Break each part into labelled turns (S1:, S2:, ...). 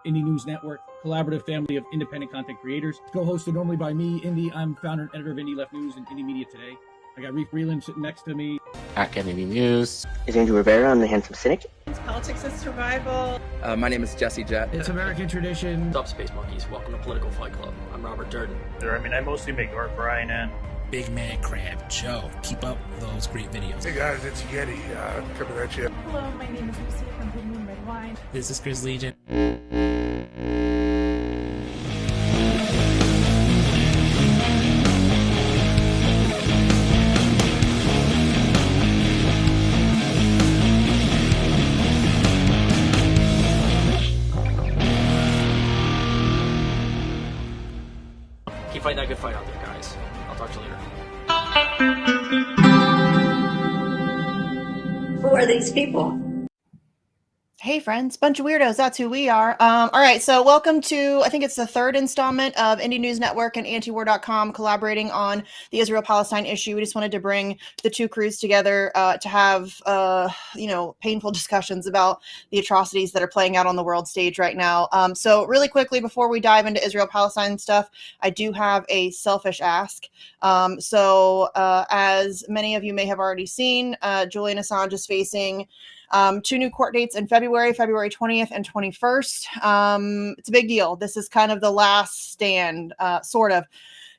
S1: Indie News Network, collaborative family of independent content creators. Co-hosted normally by me, Indy. I'm founder and editor of Indie Left News and Indie Media Today. I got Reef Breland sitting next to me.
S2: At Kennedy News.
S3: Is Andrew Rivera, I'm the handsome cynic.
S4: It's Politics is Survival.
S5: My name is Jesse Jett.
S1: It's American Tradition.
S6: What's up, Space Monkeys? Welcome to Political Fight Club. I'm Robert Durden.
S7: I mostly make art for INN.
S8: BigMadCrab, Joe. Keep up those great videos.
S9: Hey guys, it's Yeti coming at you.
S10: Hello, my name is Lucy from Blue Moon Red Wine.
S8: This is Chris Legion.
S6: Keep fighting that good fight out there, guys. I'll talk to you later.
S11: Who are these people?
S12: Hey friends, bunch of weirdos, that's who we are. All right, so welcome to, I think it's the third installment of Indie News Network and Antiwar.com collaborating on the Israel-Palestine issue. We just wanted to bring the two crews together to have, painful discussions about the atrocities that are playing out on the world stage right now. So really quickly, before we dive into Israel-Palestine stuff, I do have a selfish ask. As many of you may have already seen, Julian Assange is facing two new court dates in February 20th and 21st. It's a big deal. This is kind of the last stand, sort of.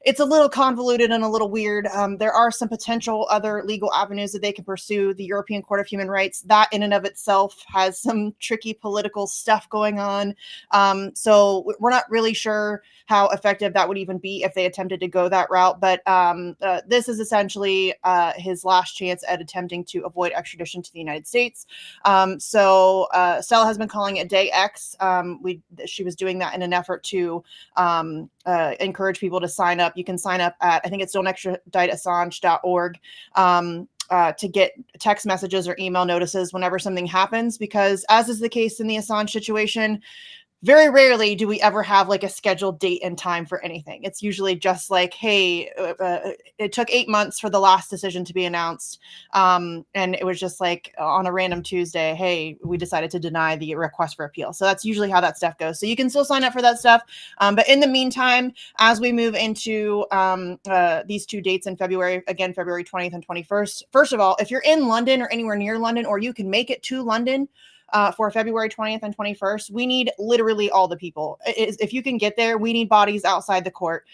S12: It's a little convoluted and a little weird. There are some potential other legal avenues that they can pursue. The European Court of Human Rights, that in and of itself has some tricky political stuff going on. So we're not really sure how effective that would even be if they attempted to go that route. But this is essentially his last chance at attempting to avoid extradition to the United States. Stella has been calling it Day X. She was doing that in an effort to encourage people to sign up. You can sign up at, I think it's don'textraditeassange.org. To get text messages or email notices whenever something happens, because as is the case in the Assange situation, very rarely do we ever have like a scheduled date and time for anything. It's usually just like, hey, it took 8 months for the last decision to be announced. And it was just like on a random Tuesday, hey, we decided to deny the request for appeal. So that's usually how that stuff goes. So you can still sign up for that stuff. But in the meantime, as we move into these two dates in February, again, February 20th and 21st, first of all, if you're in London or anywhere near London, or you can make it to London, for February 20th and 21st, we need literally all the people. If you can get there, we need bodies outside the court.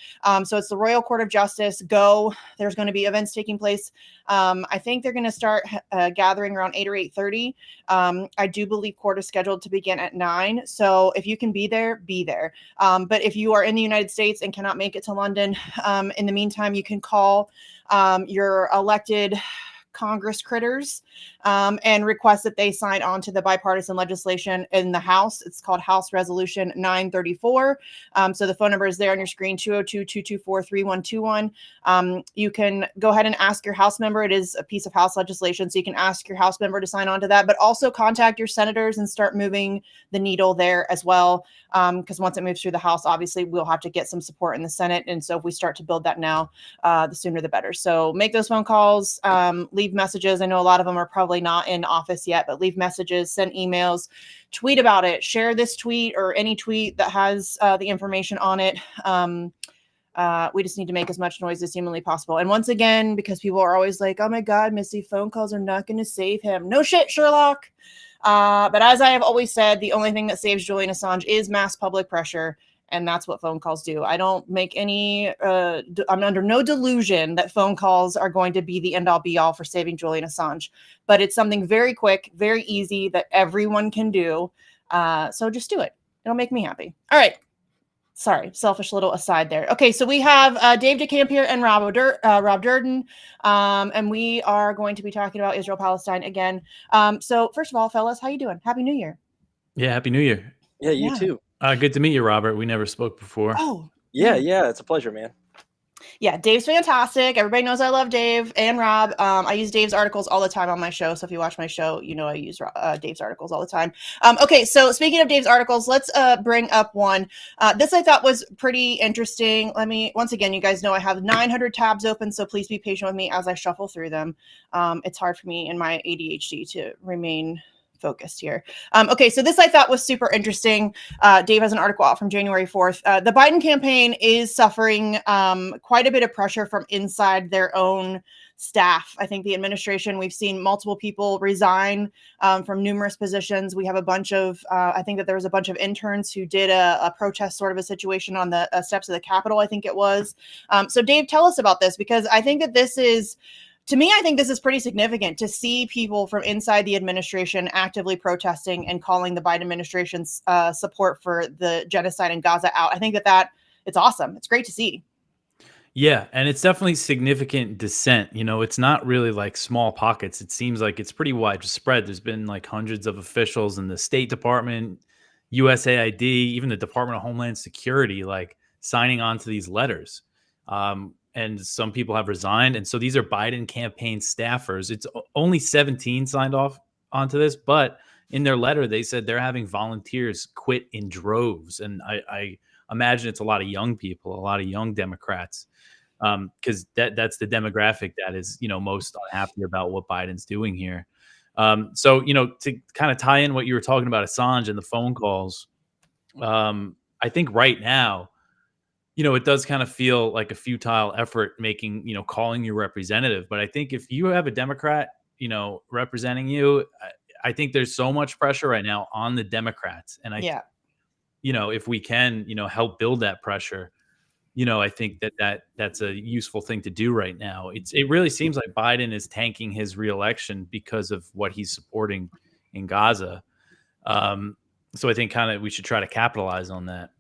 S12: So it's the Royal Court of Justice. Go. There's going to be events taking place. I think they're going to start gathering around 8 or 8:30. I do believe court is scheduled to begin at 9. So if you can be there, be there. But if you are in the United States and cannot make it to London, in the meantime, you can call your elected Congress critters and request that they sign on to the bipartisan legislation in the House. It's called House Resolution 934. So the phone number is there on your screen, 202-224-3121. You can go ahead and ask your House member. It is a piece of House legislation, so you can ask your House member to sign on to that, but also contact your senators and start moving the needle there as well. Because once it moves through the House, obviously we'll have to get some support in the Senate. And so if we start to build that now, the sooner the better. So make those phone calls, leave messages. I know a lot of them are probably not in office yet, but leave messages, send emails, tweet about it, share this tweet or any tweet that has the information on it. We just need to make as much noise as humanly possible. And once again, because people are always like, oh my God, Misty, phone calls are not going to save him. No shit, Sherlock. But as I have always said, the only thing that saves Julian Assange is mass public pressure. And that's what phone calls do. I don't make any, I'm under no delusion that phone calls are going to be the end all be all for saving Julian Assange. But it's something very quick, very easy that everyone can do. So just do it. It'll make me happy. All right. Sorry, selfish little aside there. Okay, so we have Dave Decamp here and Rob Durden, and we are going to be talking about Israel-Palestine again. So first of all, fellas, how you doing? Happy New Year.
S13: Yeah, Happy New Year.
S5: Yeah, you too.
S13: Good to meet you, Robert. We never spoke before.
S12: Oh,
S5: yeah, it's a pleasure, man.
S12: Yeah, Dave's fantastic. Everybody knows I love Dave and Rob. I use Dave's articles all the time on my show. So if you watch my show, you know I use Dave's articles all the time. Okay, so speaking of Dave's articles, let's bring up one. This I thought was pretty interesting. Once again, you guys know I have 900 tabs open, so please be patient with me as I shuffle through them. It's hard for me in my ADHD to remain focused here. Okay, so this I thought was super interesting. Dave has an article out from January 4th. The Biden campaign is suffering quite a bit of pressure from inside their own staff. I think the administration, we've seen multiple people resign from numerous positions. We have a bunch of, I think that there was a bunch of interns who did a protest sort of a situation on the steps of the Capitol, I think it was. So Dave, tell us about this, because I think that this is, to me, I think this is pretty significant to see people from inside the administration actively protesting and calling the Biden administration's support for the genocide in Gaza out. I think that it's awesome. It's great to see.
S13: Yeah, and it's definitely significant dissent. It's not really like small pockets. It seems like it's pretty widespread. There's been like hundreds of officials in the State Department, USAID, even the Department of Homeland Security, like signing on to these letters. And some people have resigned. And so these are Biden campaign staffers. It's only 17 signed off onto this, but in their letter, they said they're having volunteers quit in droves. And I imagine it's a lot of young people, a lot of young Democrats, because that's the demographic that is, most unhappy about what Biden's doing here. So, to kind of tie in what you were talking about, Assange and the phone calls, I think right now, it does kind of feel like a futile effort making, calling your representative. But I think if you have a Democrat, representing you, I think there's so much pressure right now on the Democrats. And if we can, help build that pressure, I think that's a useful thing to do right now. It really seems like Biden is tanking his reelection because of what he's supporting in Gaza. So I think we should try to capitalize on that.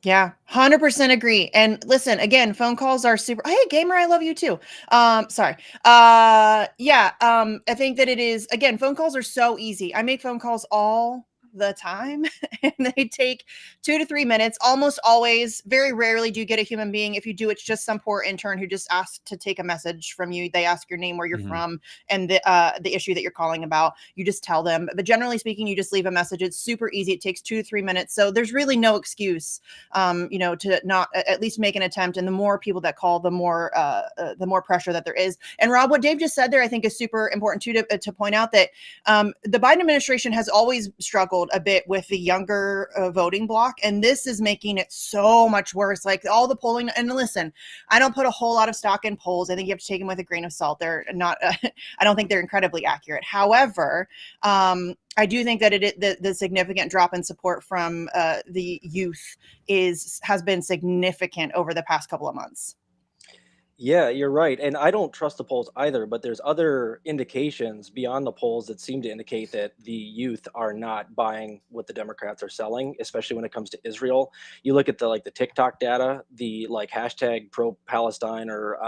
S12: Yeah, 100% agree. And listen, again, phone calls are super. Hey, gamer, I love you too. Sorry. I think that it is, again, phone calls are so easy. I make phone calls all the time and they take 2 to 3 minutes. Almost always, very rarely do you get a human being. If you do, it's just some poor intern who just asked to take a message from you. They ask your name, where you're from, and the issue that you're calling about. You just tell them. But generally speaking, you just leave a message. It's super easy. It takes 2 to 3 minutes. So there's really no excuse, to not at least make an attempt. And the more people that call, the more pressure that there is. And Rob, what Dave just said there, I think is super important too, to point out that the Biden administration has always struggled a bit with the younger voting bloc, and this is making it so much worse. Like all the polling, and listen, I don't put a whole lot of stock in polls. I think you have to take them with a grain of salt. They're not I don't think they're incredibly accurate. However, I do think that the significant drop in support from the youth has been significant over the past couple of months.
S5: Yeah, you're right. And I don't trust the polls either, but there's other indications beyond the polls that seem to indicate that the youth are not buying what the Democrats are selling, especially when it comes to Israel. You look at the TikTok data, the hashtag pro-Palestine or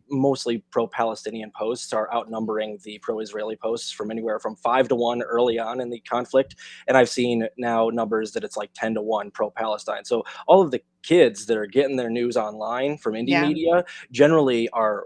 S5: mostly pro-Palestinian posts are outnumbering the pro-Israeli posts from anywhere from 5 to 1 early on in the conflict. And I've seen now numbers that it's like 10 to 1 pro-Palestine. So all of the kids that are getting their news online from indie media generally are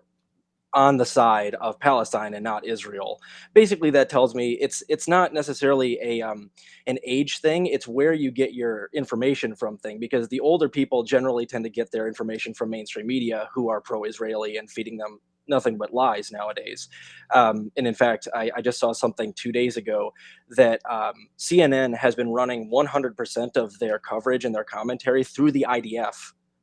S5: on the side of Palestine and not Israel. Basically, that tells me it's not necessarily an age thing. It's where you get your information from thing, because the older people generally tend to get their information from mainstream media who are pro-Israeli and feeding them nothing but lies nowadays. And in fact, I just saw something 2 days ago that CNN has been running 100% of their coverage and their commentary through the IDF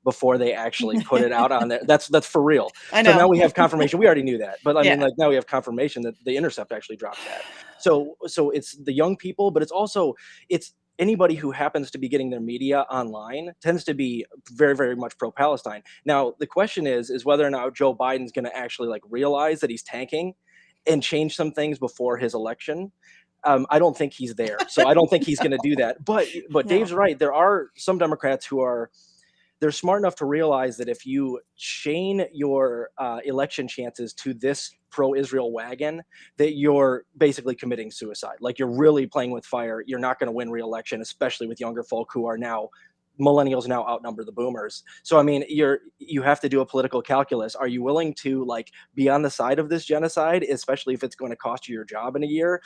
S5: before they actually put it out on there. That's for real.
S12: I know.
S5: So now we have confirmation. We already knew that, but I mean, now we have confirmation that the Intercept actually dropped that. So it's the young people, but it's anybody who happens to be getting their media online tends to be very, very much pro-Palestine. Now, the question is whether or not Joe Biden's going to actually realize that he's tanking and change some things before his election. I don't think he's there. So I don't think he's going to do that. But Dave's right. There are some Democrats who they're smart enough to realize that if you chain your election chances to this pro-Israel wagon, that you're basically committing suicide. Like you're really playing with fire. You're not going to win re-election, especially with younger folk who are now millennials now outnumber the boomers. So I mean, you have to do a political calculus. Are you willing to be on the side of this genocide, especially if it's going to cost you your job in a year?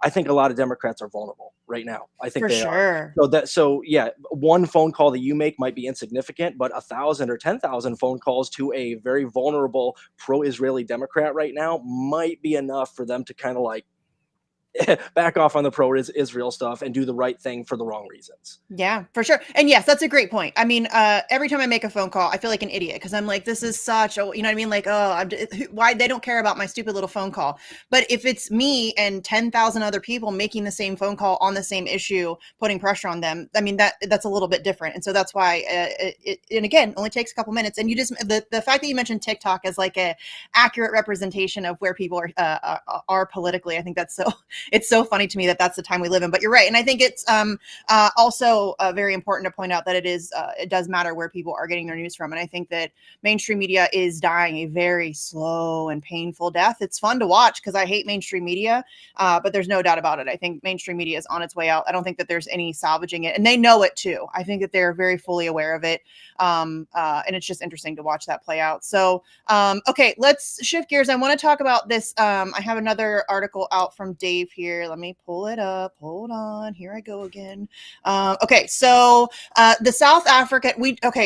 S5: I think a lot of Democrats are vulnerable right now. I think they are. So yeah, one phone call that you make might be insignificant, but 1,000 or 10,000 phone calls to a very vulnerable pro-Israeli Democrat right now might be enough for them to kind of back off on the pro-Israel stuff and do the right thing for the wrong reasons.
S12: Yeah, for sure. And yes, that's a great point. I mean, every time I make a phone call, I feel like an idiot because I'm like, this is such a, you know what I mean? Like, oh, why they don't care about my stupid little phone call. But if it's me and 10,000 other people making the same phone call on the same issue, putting pressure on them, I mean, that's a little bit different. And so that's why, and again, only takes a couple minutes. And you just, the fact that you mentioned TikTok as like a accurate representation of where people are politically, I think that's it's so funny to me that that's the time we live in. But you're right. And I think it's also very important to point out that it does matter where people are getting their news from. And I think that mainstream media is dying a very slow and painful death. It's fun to watch because I hate mainstream media, but there's no doubt about it. I think mainstream media is on its way out. I don't think that there's any salvaging it. And they know it too. I think that they're very fully aware of it. And it's just interesting to watch that play out. So, okay, let's shift gears. I want to talk about this. I have another article out from Dave here. Let me pull it up. Hold on. Here I go again. Okay, so the South Africa,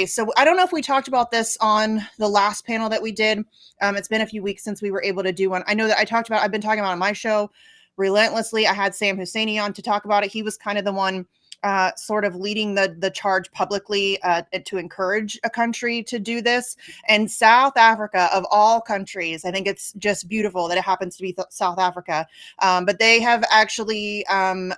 S12: so I don't know if we talked about this on the last panel that we did. It's been a few weeks since we were able to do one. I know that I've been talking about on my show relentlessly. I had Sam Husseini on to talk about it. He was kind of the one sort of leading the charge publicly to encourage a country to do this. And South Africa, of all countries, I think it's just beautiful that it happens to be South Africa. But they have actually done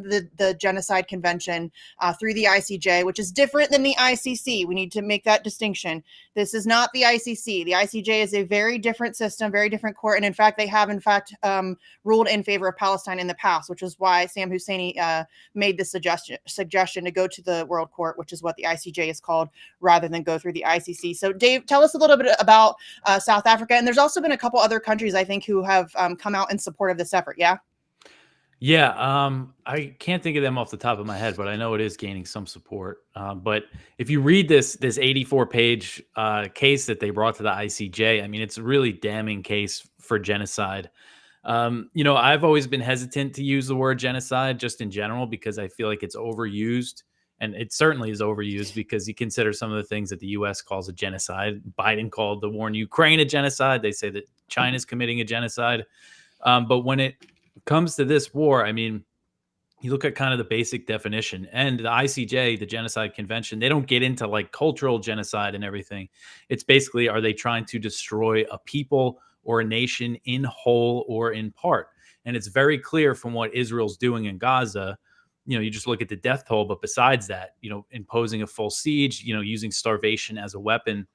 S12: the Genocide Convention through the ICJ, which is different than the ICC. We need to make that distinction. This is not the ICC. The ICJ is a very different system, very different court. And in fact, they have ruled in favor of Palestine in the past, which is why Sam Husseini made the suggestion to go to the World Court, which is what the ICJ is called, rather than go through the ICC. So Dave, tell us a little bit about South Africa. And there's also been a couple other countries, I think, who have come out in support of this effort. Yeah.
S13: Yeah, I can't think of them off the top of my head, but I know it is gaining some support. But if you read this 84-page case that they brought to the ICJ, I mean, it's a really damning case for genocide. I've always been hesitant to use the word genocide just in general because I feel like it's overused, and it certainly is overused because you consider some of the things that the U.S. calls a genocide. Biden called the war in Ukraine a genocide. They say that China's committing a genocide. But when it comes to this war, I mean, you look at kind of the basic definition, and the ICJ, the Genocide Convention, they don't get into like cultural genocide and everything. It's basically, are they trying to destroy a people or a nation in whole or in part? And it's very clear from what Israel's doing in Gaza. You just look at the death toll, but besides that, imposing a full siege, using starvation as a weapon,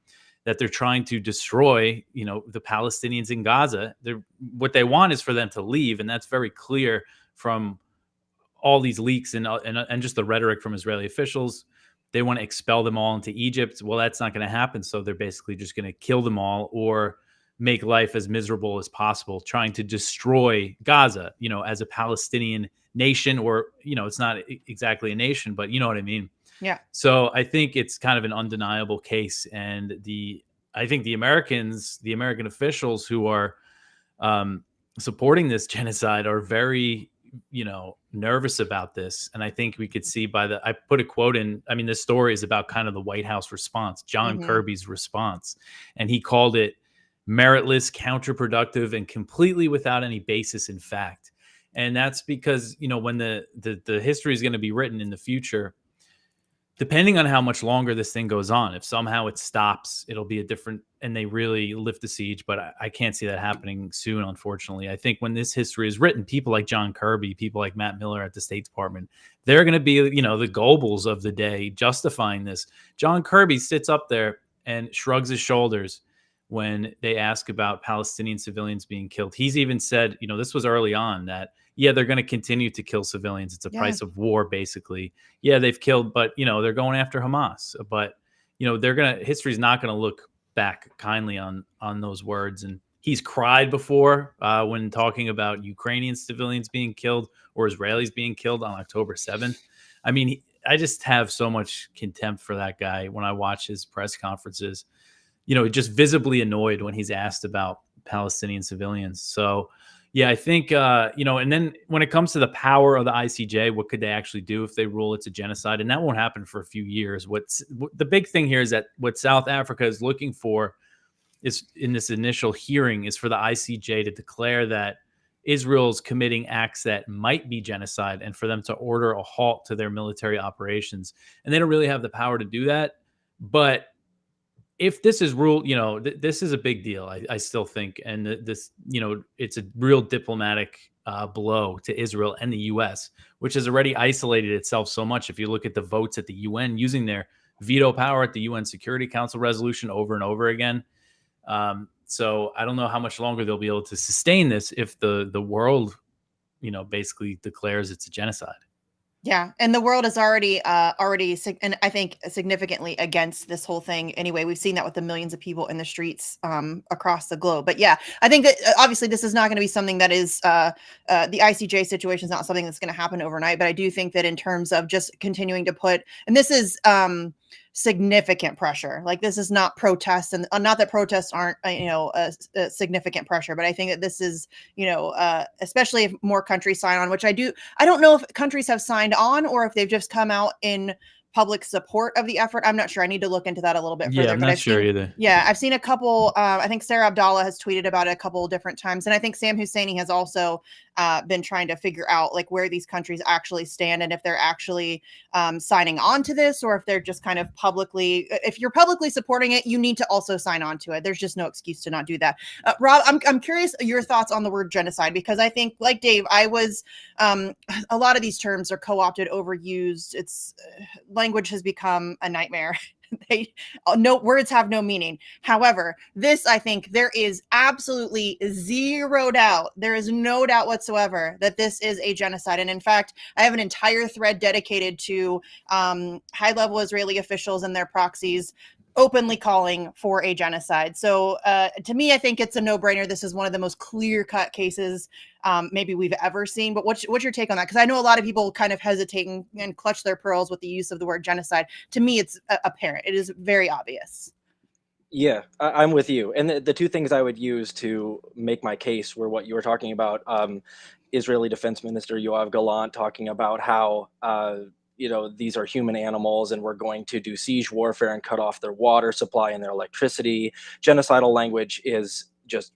S13: that they're trying to destroy, the Palestinians in Gaza. What they want is for them to leave. And that's very clear from all these leaks and just the rhetoric from Israeli officials. They want to expel them all into Egypt. Well, that's not going to happen. So they're basically just going to kill them all or make life as miserable as possible, trying to destroy Gaza, as a Palestinian nation, or, it's not exactly a nation, but you know what I mean?
S12: Yeah.
S13: So I think it's kind of an undeniable case. And I think the American officials who are supporting this genocide are very, nervous about this. And I think we could see I put a quote in, I mean, this story is about kind of the White House response, John Kirby's response. And he called it meritless, counterproductive, and completely without any basis in fact. And that's because, when the history is going to be written in the future, depending on how much longer this thing goes on, if somehow it stops, it'll be and they really lift the siege. But I can't see that happening soon, unfortunately. I think when this history is written, people like John Kirby, people like Matt Miller at the State Department, they're going to be, the Goebbels of the day justifying this. John Kirby sits up there and shrugs his shoulders when they ask about Palestinian civilians being killed. He's even said, this was early on, that, yeah, they're going to continue to kill civilians. It's a price of war, basically. Yeah, they've killed, but, they're going after Hamas. But, history's not going to look back kindly on those words. And he's cried before when talking about Ukrainian civilians being killed or Israelis being killed on October 7th. I mean, I just have so much contempt for that guy when I watch his press conferences. Just visibly annoyed when he's asked about Palestinian civilians. So, yeah, I think, and then when it comes to the power of the ICJ, what could they actually do if they rule it's a genocide? And that won't happen for a few years. The big thing here is that what South Africa is looking for is, in this initial hearing, is for the ICJ to declare that Israel's committing acts that might be genocide and for them to order a halt to their military operations. And they don't really have the power to do that. But if this is ruled, this is a big deal, I still think. And this, it's a real diplomatic blow to Israel and the U.S., which has already isolated itself so much. If you look at the votes at the UN using their veto power at the UN Security Council resolution over and over again. So I don't know how much longer they'll be able to sustain this if the world, basically declares it's a genocide.
S12: Yeah, and the world is already, and I think significantly against this whole thing. Anyway, we've seen that with the millions of people in the streets across the globe. But yeah, I think that obviously this is not going to be something that is the ICJ situation is not something that's going to happen overnight. But I do think that in terms of just continuing to put, and this is significant pressure. Like this is not protests, and not that protests aren't a significant pressure, but I think that this is especially if more countries sign on, which I don't know if countries have signed on or if they've just come out in public support of the effort. I'm not sure. I need to look into that a little bit further.
S13: Yeah, I'm not sure either.
S12: Yeah, I've seen a couple. I think Sarah Abdallah has tweeted about it a couple of different times, and I think Sam Husseini has also been trying to figure out like where these countries actually stand and if they're actually signing on to this or if they're just kind of publicly. If you're publicly supporting it, you need to also sign on to it. There's just no excuse to not do that. Rob, I'm curious your thoughts on the word genocide, because I think, like Dave, I was a lot of these terms are co-opted, overused. It's language has become a nightmare. No words have no meaning. However, this, I think there is absolutely zero doubt. There is no doubt whatsoever that this is a genocide. And in fact, I have an entire thread dedicated to high-level Israeli officials and their proxies openly calling for a genocide. So to me, I think it's a no-brainer. This is one of the most clear-cut cases maybe we've ever seen. But what's your take on that? Because I know a lot of people kind of hesitate and clutch their pearls with the use of the word genocide. To me, it's apparent. It is very obvious.
S5: Yeah, I'm with you. And the two things I would use to make my case were what you were talking about. Israeli Defense Minister Yoav Gallant talking about how these are human animals and we're going to do siege warfare and cut off their water supply and their electricity. Genocidal language is just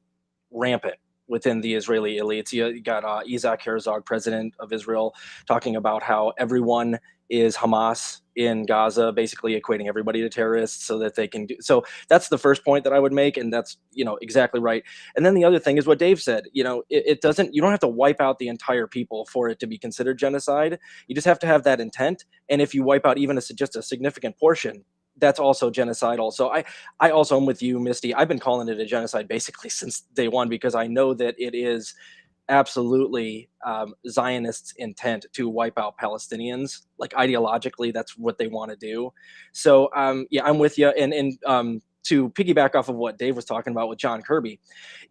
S5: rampant within the Israeli elites. You got Isaac Herzog, president of Israel, talking about how everyone is Hamas in Gaza, basically equating everybody to terrorists so that they can do. So that's the first point that I would make. And that's, exactly right. And then the other thing is what Dave said, it doesn't, you don't have to wipe out the entire people for it to be considered genocide. You just have to have that intent. And if you wipe out even just a significant portion, that's also genocidal. So I also am with you, Misty. I've been calling it a genocide basically since day one, because I know that it is absolutely Zionists' intent to wipe out Palestinians. Like ideologically, that's what they want to do. So yeah, I'm with you. And to piggyback off of what Dave was talking about with John Kirby,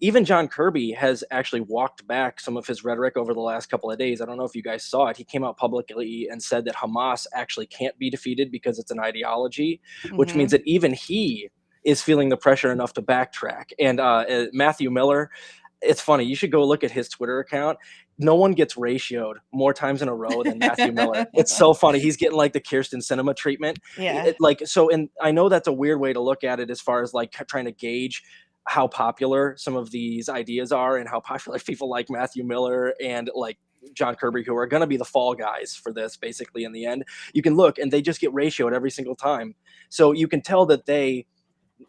S5: even John Kirby has actually walked back some of his rhetoric over the last couple of days. I don't know if you guys saw it. He came out publicly and said that Hamas actually can't be defeated because it's an ideology, which means that even he is feeling the pressure enough to backtrack. And Matthew Miller, it's funny. You should go look at his Twitter account. No one gets ratioed more times in a row than Matthew Miller. It's so funny. He's getting like the Kirsten Cinema treatment.
S12: Yeah.
S5: And I know that's a weird way to look at it as far as like trying to gauge how popular some of these ideas are and how popular people like Matthew Miller and like John Kirby, who are going to be the fall guys for this basically in the end. You can look and they just get ratioed every single time. So you can tell that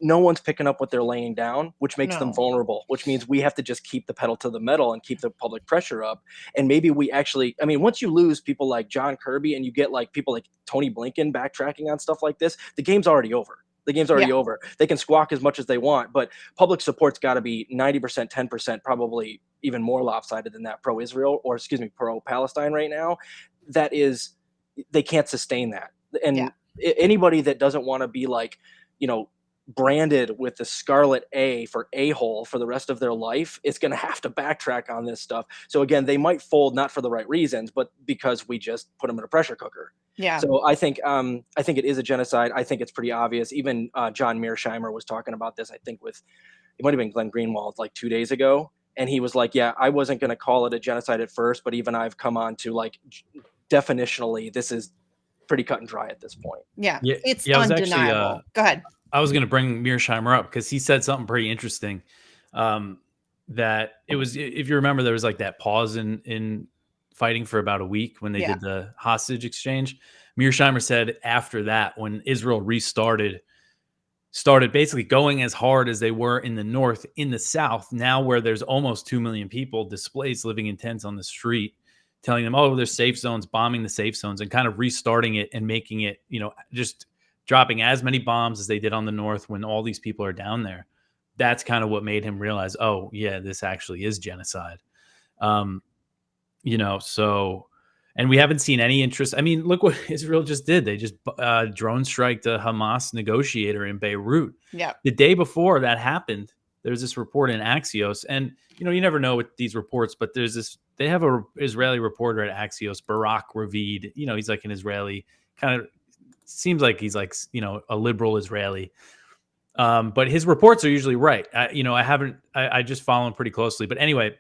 S5: no one's picking up what they're laying down, which makes them vulnerable, which means we have to just keep the pedal to the metal and keep the public pressure up. And maybe we actually, once you lose people like John Kirby and you get like people like Tony Blinken backtracking on stuff like this, the game's already over. The game's already over. They can squawk as much as they want, but public support's got to be 90%, 10%, probably even more lopsided than that pro-Israel or pro-Palestine right now. That is, they can't sustain that. And anybody that doesn't want to be like, branded with the scarlet A for a-hole for the rest of their life, it's going to have to backtrack on this stuff. So again, they might fold not for the right reasons, but because we just put them in a pressure cooker.
S12: Yeah.
S5: So I think it is a genocide. I think it's pretty obvious. Even John Mearsheimer was talking about this, I think it might have been Glenn Greenwald like 2 days ago. And he was like, yeah, I wasn't going to call it a genocide at first, but even I've come on to like definitionally, this is pretty cut and dry at this point.
S12: Yeah. It's undeniable. Go ahead.
S13: I was going to bring Mearsheimer up because he said something pretty interesting. that it was, if you remember, there was like that pause in fighting for about a week when they did the hostage exchange. Mearsheimer said after that, when Israel started basically going as hard as they were in the north, in the south, now where there's almost 2 million people displaced living in tents on the street, telling them, oh, there's safe zones, bombing the safe zones, and kind of restarting it and making it, just dropping as many bombs as they did on the north when all these people are down there. That's kind of what made him realize, oh, yeah, this actually is genocide. So, and we haven't seen any interest. I mean, look what Israel just did. They just drone striked a Hamas negotiator in Beirut.
S12: Yeah.
S13: The day before that happened, there's this report in Axios, and you never know with these reports, but there's this. They have a Israeli reporter at Axios, Barak Ravid. He's like an Israeli, kind of seems like he's like a liberal Israeli. But his reports are usually right. I just follow him pretty closely. But anyway,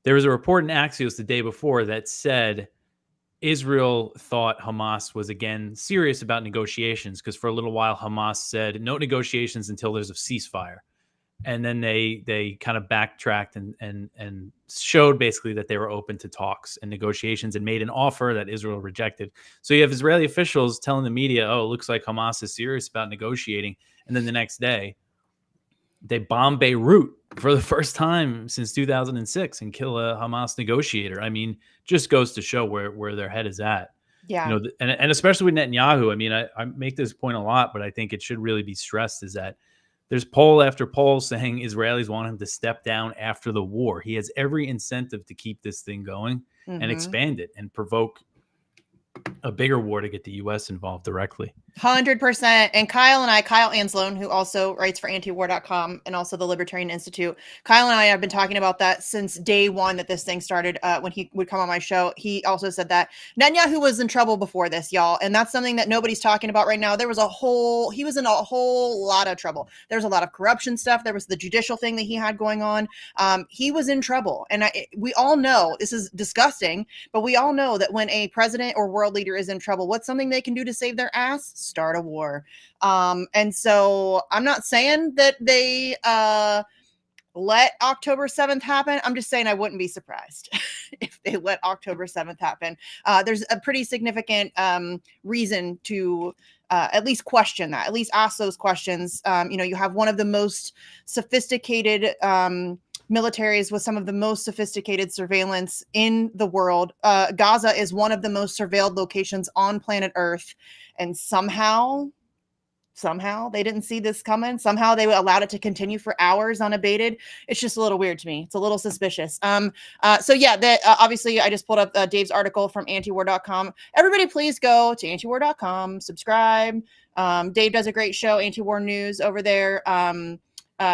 S13: there was a report in Axios the day before that said Israel thought Hamas was again serious about negotiations, because for a little while Hamas said no negotiations until there's a ceasefire. And then they kind of backtracked and showed basically that they were open to talks and negotiations and made an offer that Israel rejected. So you have Israeli officials telling the media, oh, it looks like Hamas is serious about negotiating. And then the next day, they bomb Beirut for the first time since 2006 and kill a Hamas negotiator. I mean, just goes to show where their head is at.
S12: Yeah.
S13: And especially with Netanyahu. I mean, I make this point a lot, but I think it should really be stressed, is that there's poll after poll saying Israelis want him to step down after the war. He has every incentive to keep this thing going and expand it and provoke a bigger war to get the U.S. involved directly.
S12: 100%. And Kyle Anslone, who also writes for Antiwar.com and also the Libertarian Institute, Kyle and I have been talking about that since day one that this thing started. When he would come on my show, he also said that Netanyahu was in trouble before this, y'all. And that's something that nobody's talking about right now. He was in a whole lot of trouble. There's a lot of corruption stuff. There was the judicial thing that he had going on. He was in trouble. And we all know, this is disgusting, but we all know that when a president or world leader is in trouble, what's something they can do to save their ass? Start a war. And so I'm not saying that they let October 7th happen. I'm just saying I wouldn't be surprised if they let October 7th happen. There's a pretty significant reason to at least question that, at least ask those questions. You have one of the most sophisticated militaries with some of the most sophisticated surveillance in the world. Gaza is one of the most surveilled locations on planet Earth. And somehow they didn't see this coming. Somehow they allowed it to continue for hours unabated. It's just a little weird to me. It's a little suspicious. Obviously I just pulled up Dave's article from Antiwar.com. Everybody please go to Antiwar.com, subscribe. Dave does a great show, Antiwar News over there.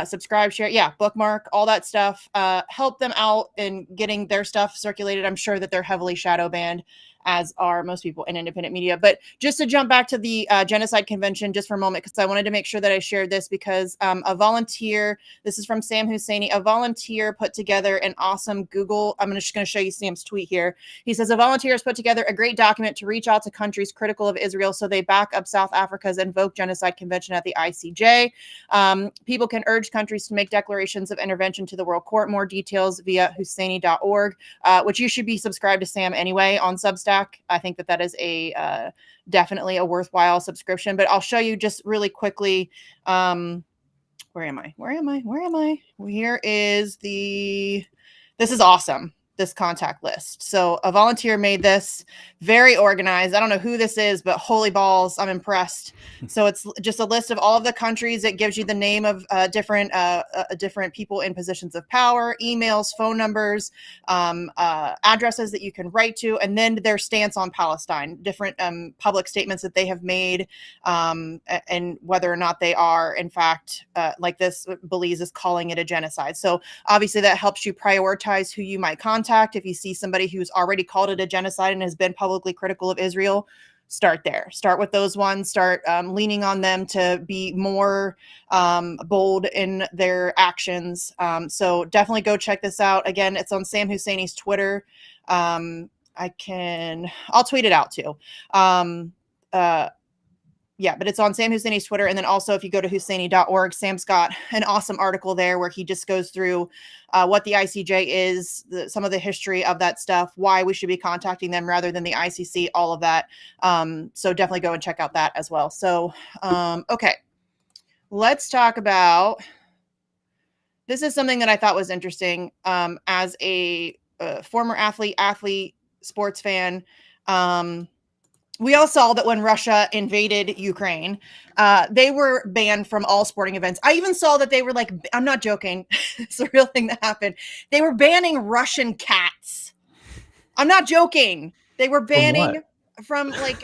S12: Subscribe, share, bookmark, all that stuff. Help them out in getting their stuff circulated. I'm sure that they're heavily shadow banned, as are most people in independent media. But just to jump back to the Genocide Convention just for a moment, because I wanted to make sure that I shared this, because a volunteer, this is from Sam Husseini, a volunteer put together an awesome Google, I'm just going to show you Sam's tweet here. He says, a volunteer has put together a great document to reach out to countries critical of Israel so they back up South Africa's Invoke Genocide Convention at the ICJ. People can urge countries to make declarations of intervention to the World Court. More details via Husseini.org, which you should be subscribed to Sam anyway on Substack. I think that is a definitely a worthwhile subscription, but I'll show you just really quickly. Where am I? Here is this is awesome. This contact list. So a volunteer made this, very organized. I don't know who this is, but holy balls, I'm impressed. So it's just a list of all of the countries. It gives you the name of different people in positions of power, emails, phone numbers, addresses that you can write to, and then their stance on Palestine, different public statements that they have made, and whether or not they are, in fact, like this, Belize is calling it a genocide. So obviously that helps you prioritize who you might contact. If you see somebody who's already called it a genocide and has been publicly critical of Israel, start there. Start with those ones. Start leaning on them to be more bold in their actions. So definitely go check this out. Again, it's on Sam Husseini's Twitter. I'll tweet it out too. Yeah, but it's on Sam Husseini's Twitter. And then also if you go to Husseini.org, Sam's got an awesome article there where he just goes through what the ICJ is, some of the history of that stuff, why we should be contacting them rather than the ICC, all of that. So definitely go and check out that as well. So, okay, let's talk about, this is something that I thought was interesting as a former athlete, sports fan. We all saw that when Russia invaded Ukraine, they were banned from all sporting events. I even saw that they were like, I'm not joking, it's a real thing that happened. They were banning Russian cats. I'm not joking. They were banning from like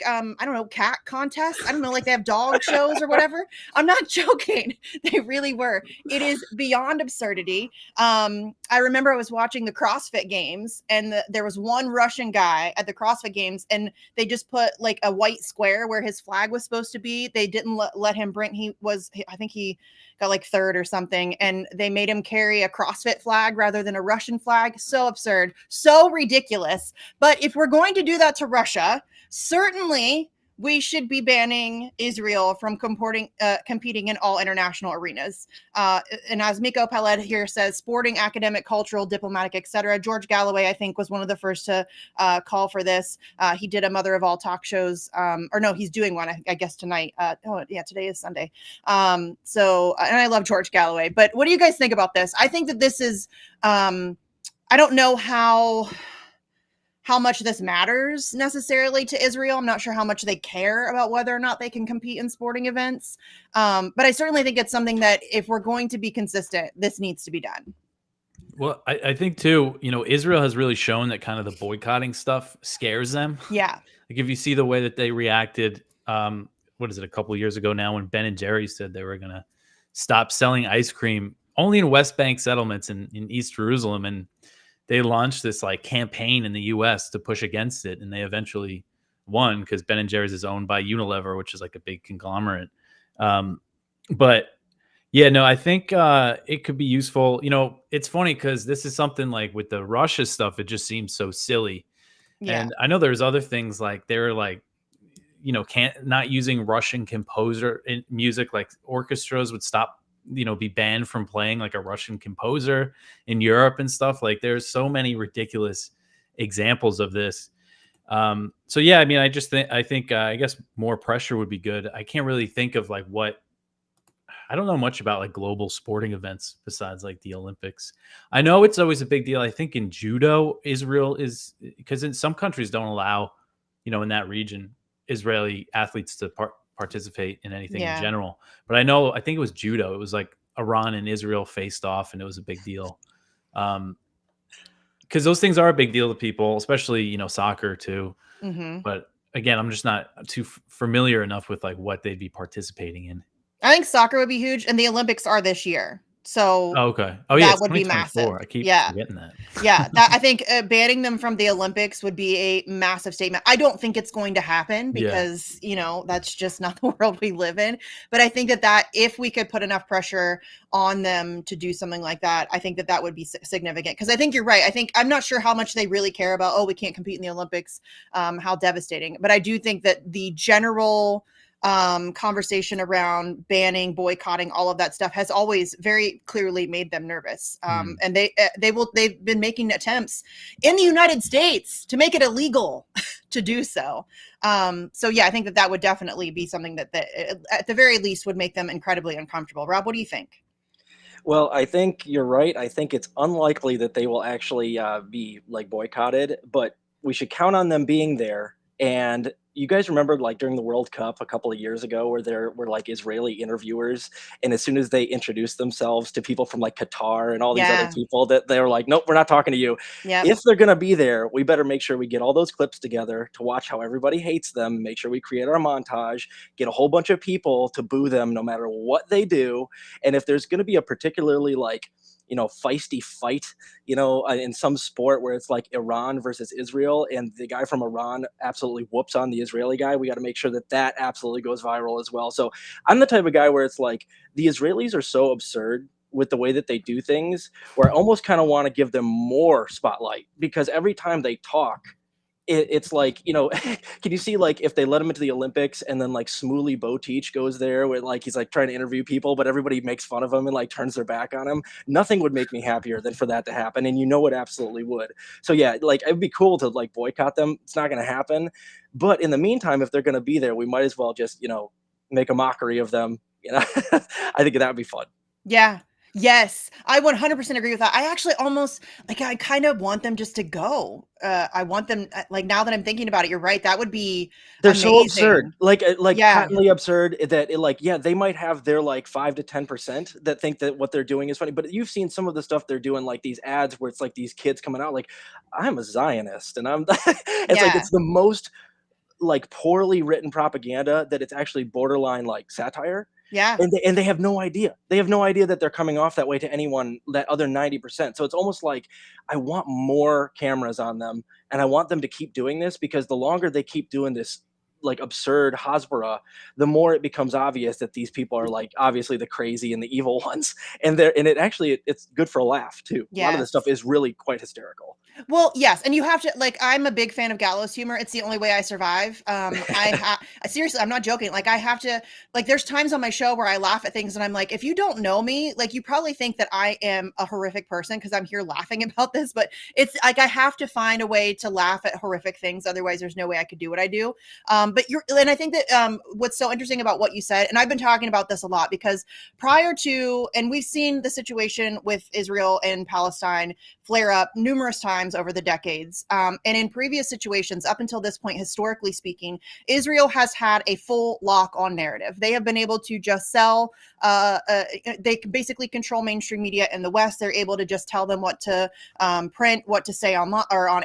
S12: I don't know, cat contests. I don't know, like they have dog shows or whatever. I'm not joking. They really were. It is beyond absurdity. I remember I was watching the CrossFit games and there was one Russian guy at the CrossFit games and they just put like a white square where his flag was supposed to be. They didn't let him bring, I think he got like third or something, and they made him carry a CrossFit flag rather than a Russian flag. So absurd, so ridiculous. But if we're going to do that to Russia, certainly we should be banning Israel from competing in all international arenas. And as Miko Peled here says, sporting, academic, cultural, diplomatic, etc. George Galloway, I think, was one of the first to call for this. He did a Mother of All talk shows, or no, he's doing one, I guess, tonight. Today is Sunday. So, and I love George Galloway. But what do you guys think about this? I think that this is, I don't know how much this matters necessarily to Israel. I'm not sure how much they care about whether or not they can compete in sporting events. But I certainly think it's something that if we're going to be consistent, this needs to be done.
S13: Well, I think too, Israel has really shown that kind of the boycotting stuff scares them.
S12: Yeah.
S13: Like if you see the way that they reacted, what is it, a couple of years ago now when Ben and Jerry's said they were going to stop selling ice cream only in West Bank settlements in East Jerusalem. And they launched this like campaign in the US to push against it. And they eventually won because Ben and Jerry's is owned by Unilever, which is like a big conglomerate. But yeah, no, I think it could be useful. It's funny because this is something like with the Russia stuff, it just seems so silly. Yeah. And I know there's other things like they're like, not using Russian composer in music, like orchestras would stop, be banned from playing like a Russian composer in Europe and stuff. Like there's so many ridiculous examples of this. So yeah, I mean, I guess more pressure would be good. I can't really think of like I don't know much about like global sporting events besides like the Olympics. I know it's always a big deal. I think in judo, Israel is, because in some countries don't allow, in that region, Israeli athletes to participate in anything in general. But I think it was judo. It was like Iran and Israel faced off and it was a big deal. Because those things are a big deal to people, especially, soccer too. Mm-hmm. But again, I'm just not too familiar enough with like what they'd be participating in.
S12: I think soccer would be huge, and the Olympics are this year. So
S13: okay. Oh yeah,
S12: that would be massive.
S13: I keep forgetting that.
S12: Yeah, I think banning them from the Olympics would be a massive statement. I don't think it's going to happen because that's just not the world we live in. But I think that if we could put enough pressure on them to do something like that, I think that would be significant. Because I think you're right. I'm not sure how much they really care about. We can't compete in the Olympics. How devastating. But I do think that the general conversation around banning, boycotting, all of that stuff has always very clearly made them nervous. And they've been making attempts in the United States to make it illegal to do so. So yeah, I think that would definitely be something that at the very least would make them incredibly uncomfortable. Rob, what do you think?
S5: Well, I think you're right. I think it's unlikely that they will actually be like boycotted, but we should count on them being there. And you guys remember like during the World Cup a couple of years ago where there were like Israeli interviewers, and as soon as they introduced themselves to people from like Qatar and all these other people, that they were like, nope, we're not talking to you. Yep. If they're going to be there, we better make sure we get all those clips together to watch how everybody hates them, make sure we create our montage, get a whole bunch of people to boo them no matter what they do. And if there's going to be a particularly like, feisty fight, in some sport where it's like Iran versus Israel and the guy from Iran absolutely whoops on the Israeli guy, we got to make sure that absolutely goes viral as well. So I'm the type of guy where it's like the Israelis are so absurd with the way that they do things where I almost kind of want to give them more spotlight, because every time they talk, it's like, can you see like if they let him into the Olympics and then like Smooly Boteach goes there with like he's like trying to interview people, but everybody makes fun of him and like turns their back on him. Nothing would make me happier than for that to happen, and it absolutely would. So yeah, like it'd be cool to like boycott them. It's not going to happen, but in the meantime, if they're going to be there, we might as well just make a mockery of them. I think that would be fun.
S12: Yeah. Yes, I 100% agree with that. I actually almost I kind of want them just to go. I want them like now that I'm thinking about it, you're right. That would be
S5: They're
S12: amazing.
S5: so absurd, like
S12: Yeah.
S5: patently absurd that they might have their like 5 to 10% that think that what they're doing is funny, but you've seen some of the stuff they're doing, like these ads where it's like these kids coming out like, I'm a Zionist, and I'm it's like it's the most like poorly written propaganda that it's actually borderline like satire.
S12: Yeah.
S5: And they have no idea. They have no idea that they're coming off that way to anyone, that other 90%. So it's almost like I want more cameras on them, and I want them to keep doing this, because the longer they keep doing this like absurd Hasbara, the more it becomes obvious that these people are like obviously the crazy and the evil ones. And it's good for a laugh too. A lot of this stuff is really quite hysterical.
S12: Well, yes, and you have to I'm a big fan of gallows humor. It's the only way I survive. Seriously, I'm not joking. Like I have to there's times on my show where I laugh at things and I'm like, if you don't know me, like you probably think that I am a horrific person because I'm here laughing about this, but it's like I have to find a way to laugh at horrific things. Otherwise, there's no way I could do what I do. And I think that what's so interesting about what you said, and I've been talking about this a lot because prior to, and we've seen the situation with Israel and Palestine flare up numerous times over the decades. And in previous situations, up until this point, historically speaking, Israel has had a full lock on narrative. They have been able to just sell, they can basically control mainstream media in the West. They're able to just tell them what to print, what to say on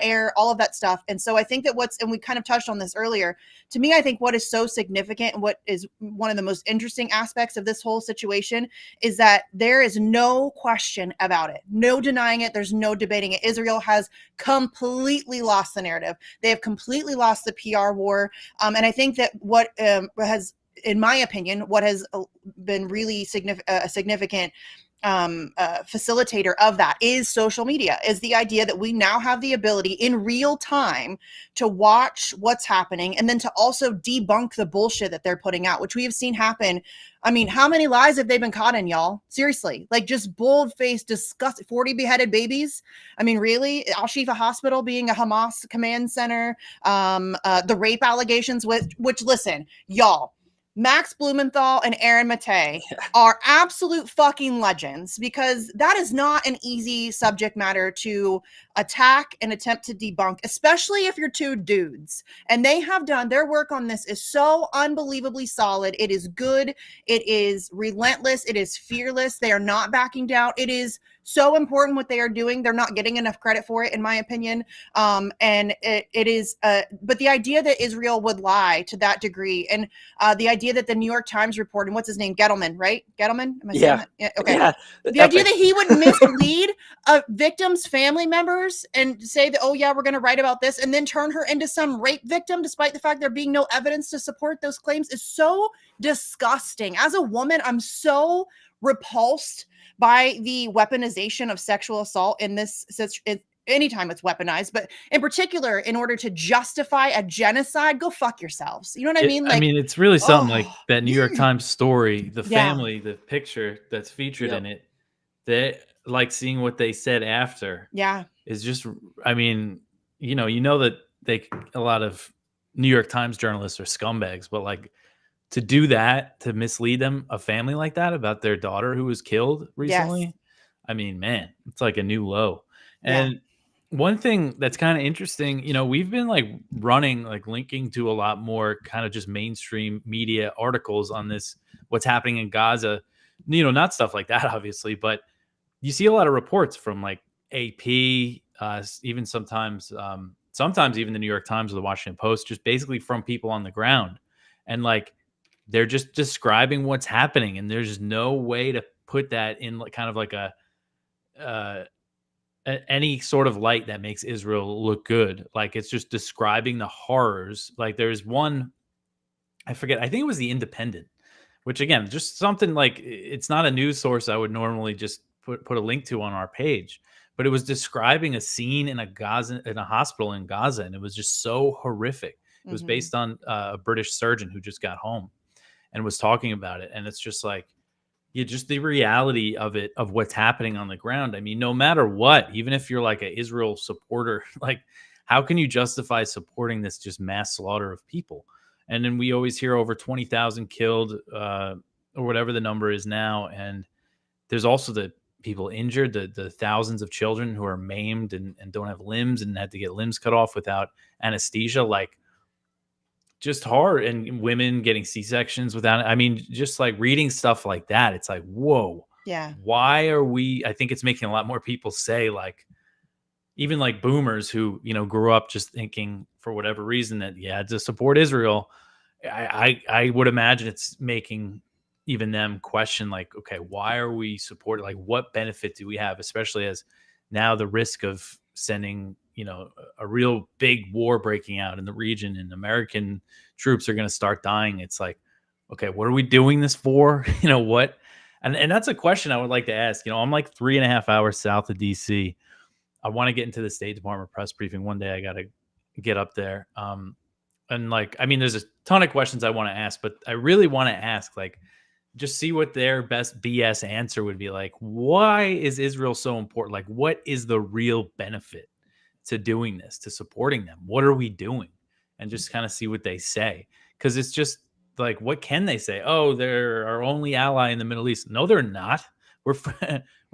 S12: air, all of that stuff. And so I think that and we kind of touched on this earlier, to me, I think what is so significant and what is one of the most interesting aspects of this whole situation is that there is no question about it. No denying it. There's no debating it. Israel has completely lost the narrative. They have completely lost the PR war. And I think that what has, in my opinion, what has been really significant facilitator of that is social media, is the idea that we now have the ability in real time to watch what's happening and then to also debunk the bullshit that they're putting out, which we have seen happen. I mean, how many lies have they been caught in, y'all? Seriously, like just bold-faced, disgusting, 40 beheaded babies. I mean, really? Al-Shifa Hospital being a Hamas command center, the rape allegations which listen, y'all, Max Blumenthal and Aron are absolute fucking legends, because that is not an easy subject matter to attack and attempt to debunk, especially if you're two dudes. And they have done their work on this is so unbelievably solid. It is good. It is relentless. It is fearless. They are not backing down. It is so important what they are doing. They're not getting enough credit for it, in my opinion. And it is, but the idea that Israel would lie to that degree, and the idea that the New York Times report, and what's his name? Gettleman, right? Gettleman? Am I saying that? Yeah. Okay. Yeah, the idea that he would mislead a victim's family members and say that, oh yeah, we're going to write about this, and then turn her into some rape victim, despite the fact there being no evidence to support those claims, is so disgusting. As a woman, I'm so repulsed by the weaponization of sexual assault in this. Anytime it's weaponized, but in particular, in order to justify a genocide, go fuck yourselves. You know what I mean? Like,
S13: I mean, it's really something like that New York Times story, the family, the picture that's featured in it, they like seeing what they said after.
S12: Yeah.
S13: Is just, I mean, you know that a lot of New York Times journalists are scumbags, but like to do that, to mislead them, a family like that, about their daughter who was killed recently. Yes. I mean, man, it's like a new low. And one thing that's kind of interesting, we've been like running, like linking to a lot more kind of just mainstream media articles on this, what's happening in Gaza, not stuff like that, obviously, but you see a lot of reports from like AP, even sometimes even the New York Times or the Washington Post, just basically from people on the ground. And like, they're just describing what's happening. And there's no way to put that in like kind of like any sort of light that makes Israel look good. Like, it's just describing the horrors. Like, there's one, I forget, I think it was the Independent, which again, just something like, it's not a news source I would normally just put a link to on our page, but it was describing a scene in a hospital in Gaza, and it was just so horrific. It was based on a British surgeon who just got home and was talking about it, and it's just like, yeah, just the reality of it, of what's happening on the ground. I mean, no matter what, even if you're like an Israel supporter, like, how can you justify supporting this just mass slaughter of people? And then we always hear over 20,000 killed, or whatever the number is now. And there's also the people injured, the thousands of children who are maimed and don't have limbs and had to get limbs cut off without anesthesia. Like, just hard. And women getting C-sections without, I mean, just like reading stuff like that, it's like, whoa.
S12: Yeah.
S13: Why are we, I think it's making a lot more people say, like, even like boomers who, you know, grew up just thinking for whatever reason that you had to support Israel. I would imagine it's making even them question, like, okay, why are we supporting, like, what benefit do we have, especially as now the risk of sending, you know, a real big war breaking out in the region and American troops are going to start dying. It's like, okay, what are we doing this for? You know, what? And that's a question I would like to ask. You know, I'm like 3.5 hours south of DC. I want to get into the State Department press briefing one day. I got to get up there. And like, I mean, there's a ton of questions I want to ask, but I really want to ask, like, just see what their best BS answer would be. Like, why is Israel so important? Like, what is the real benefit to doing this, to supporting them? What are we doing? And just kind of see what they say. Because it's just like, what can they say? Oh, they're our only ally in the Middle East. No, they're not. We're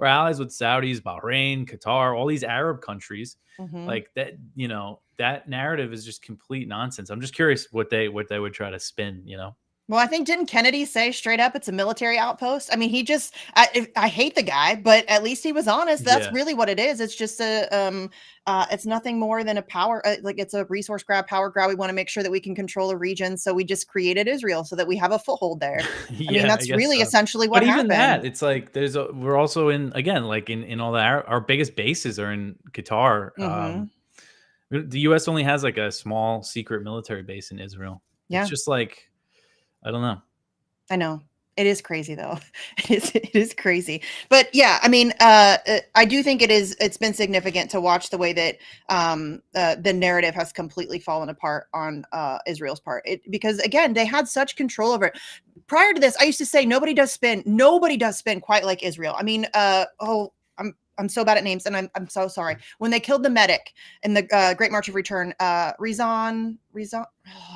S13: allies with Saudis, Bahrain, Qatar, all these Arab countries. Like that, you know, that narrative is just complete nonsense. I'm just curious what they would try to spin, you know?
S12: Well, I think, didn't Kennedy say straight up it's a military outpost? I mean, he just, I hate the guy, but at least he was honest. That's really what it is. It's just it's nothing more than a power, like, it's a resource grab, power grab. We want to make sure that we can control a region. So we just created Israel so that we have a foothold there. I mean, that's really essentially what happened.
S13: But even that, it's like, we're also in, again, like in all that, our biggest bases are in Qatar. The U.S. only has like a small secret military base in Israel.
S12: Yeah.
S13: It's just like, I don't know.
S12: I know. It is crazy though. It is crazy. But yeah, I mean, I do think it's been significant to watch the way that the narrative has completely fallen apart on Israel's part. Because again, they had such control over it. Prior to this, I used to say nobody does spin quite like Israel. I mean, I'm so bad at names, and I'm so sorry. When they killed the medic in the Great March of Return, Rezan.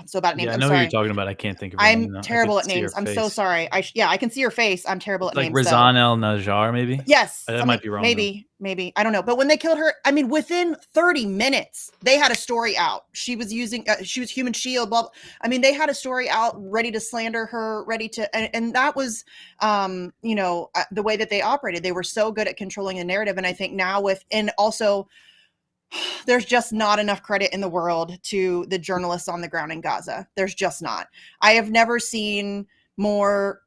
S12: I'm so bad at names.
S13: Yeah, I
S12: I'm
S13: know
S12: sorry.
S13: who you're talking about. I can't think of.
S12: I'm terrible at names. I'm so sorry. I can see your face. I'm terrible at names.
S13: Like Rezan El Najjar, maybe.
S12: Yes,
S13: that might be wrong.
S12: Maybe I don't know. But when they killed her, I mean, within 30 minutes, they had a story out. She was using, she was human shield. Blah, blah. I mean, they had a story out, ready to slander her, ready to, and that was, you know, the way that they operated. They were so good at controlling the narrative, and I think now and also, there's just not enough credit in the world to the journalists on the ground in Gaza. There's just not. I have never seen more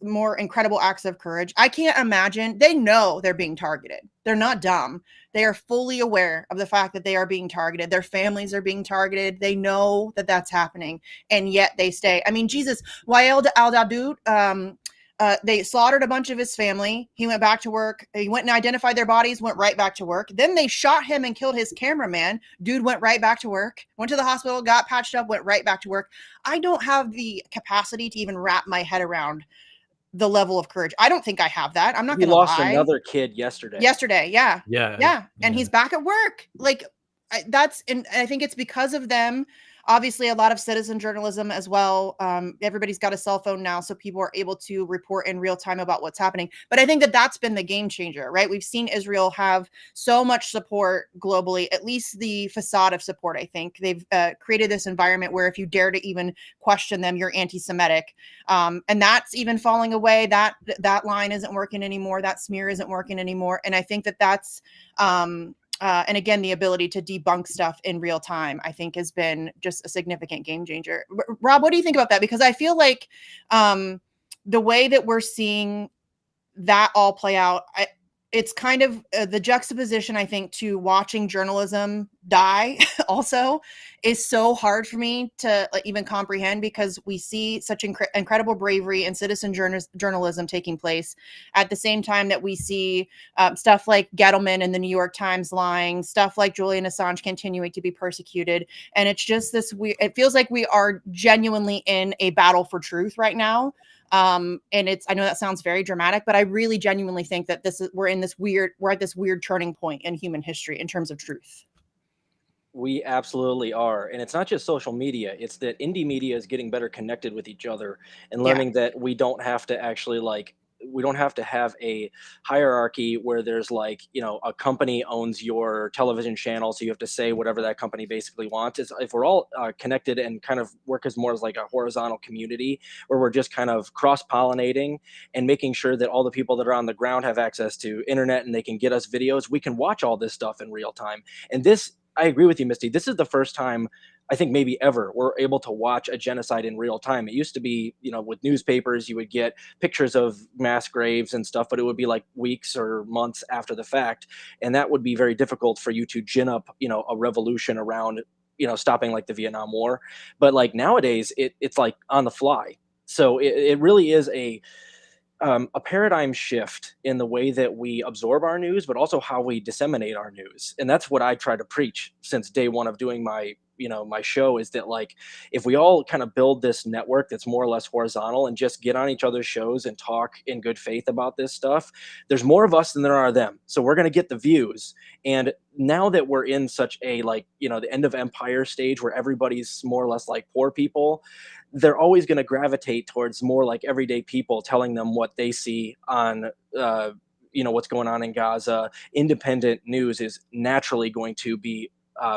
S12: more incredible acts of courage. I can't imagine. They know they're being targeted. They're not dumb. They are fully aware of the fact that they are being targeted. Their families are being targeted. They know that that's happening, and yet they stay. I mean, Jesus, Wael al-Dawood, they slaughtered a bunch of his family. He went back to work. He went and identified their bodies, went right back to work. Then they shot him and killed his cameraman. Dude went right back to work, went to the hospital, got patched up, went right back to work. I don't have the capacity to even wrap my head around the level of courage. I don't think I have that. I'm not going to lie.
S5: We lost another kid yesterday.
S12: Yeah. And he's back at work. Like, and I think it's because of them. Obviously, a lot of citizen journalism as well. Everybody's got a cell phone now, so people are able to report in real time about what's happening. But I think that that's been the game changer, right? We've seen Israel have so much support globally, at least the facade of support. I think they've created this environment where if you dare to even question them, you're anti-Semitic. And that's even falling away. That line isn't working anymore. That smear isn't working anymore. And I think that that's... and again, the ability to debunk stuff in real time, I think, has been just a significant game changer. Rob, what do you think about that? Because I feel like the way that we're seeing that all play out, it's kind of the juxtaposition, I think, to watching journalism die also is so hard for me to even comprehend, because we see such incredible bravery and citizen journalism taking place at the same time that we see stuff like Gettleman and the New York Times lying, stuff like Julian Assange continuing to be persecuted. And it's just this weird, it feels like we are genuinely in a battle for truth right now. And I know that sounds very dramatic, but I really genuinely think that we're at this weird turning point in human history in terms of truth.
S5: We absolutely are. And it's not just social media. It's that indie media is getting better connected with each other and learning that we don't have to actually we don't have to have a hierarchy where there's a company owns your television channel, so you have to say whatever that company basically wants. If we're all connected and kind of work more as like a horizontal community where we're just kind of cross-pollinating and making sure that all the people that are on the ground have access to internet and they can get us videos, we can watch all this stuff in real time. And I agree with you, Misty. This is the first time, I think maybe ever, we're able to watch a genocide in real time. It used to be, with newspapers, you would get pictures of mass graves and stuff, but it would be like weeks or months after the fact. And that would be very difficult for you to gin up, a revolution around, stopping like the Vietnam War. But like nowadays, it's like on the fly. So it really is a paradigm shift in the way that we absorb our news, but also how we disseminate our news. And that's what I try to preach since day one of doing my show, is that if we all kind of build this network that's more or less horizontal and just get on each other's shows and talk in good faith about this stuff, there's more of us than there are them. So we're going to get the views. And now that we're in such a the end of empire stage where everybody's more or less like poor people, they're always going to gravitate towards more like everyday people telling them what they see on what's going on in Gaza. Independent news is naturally going to be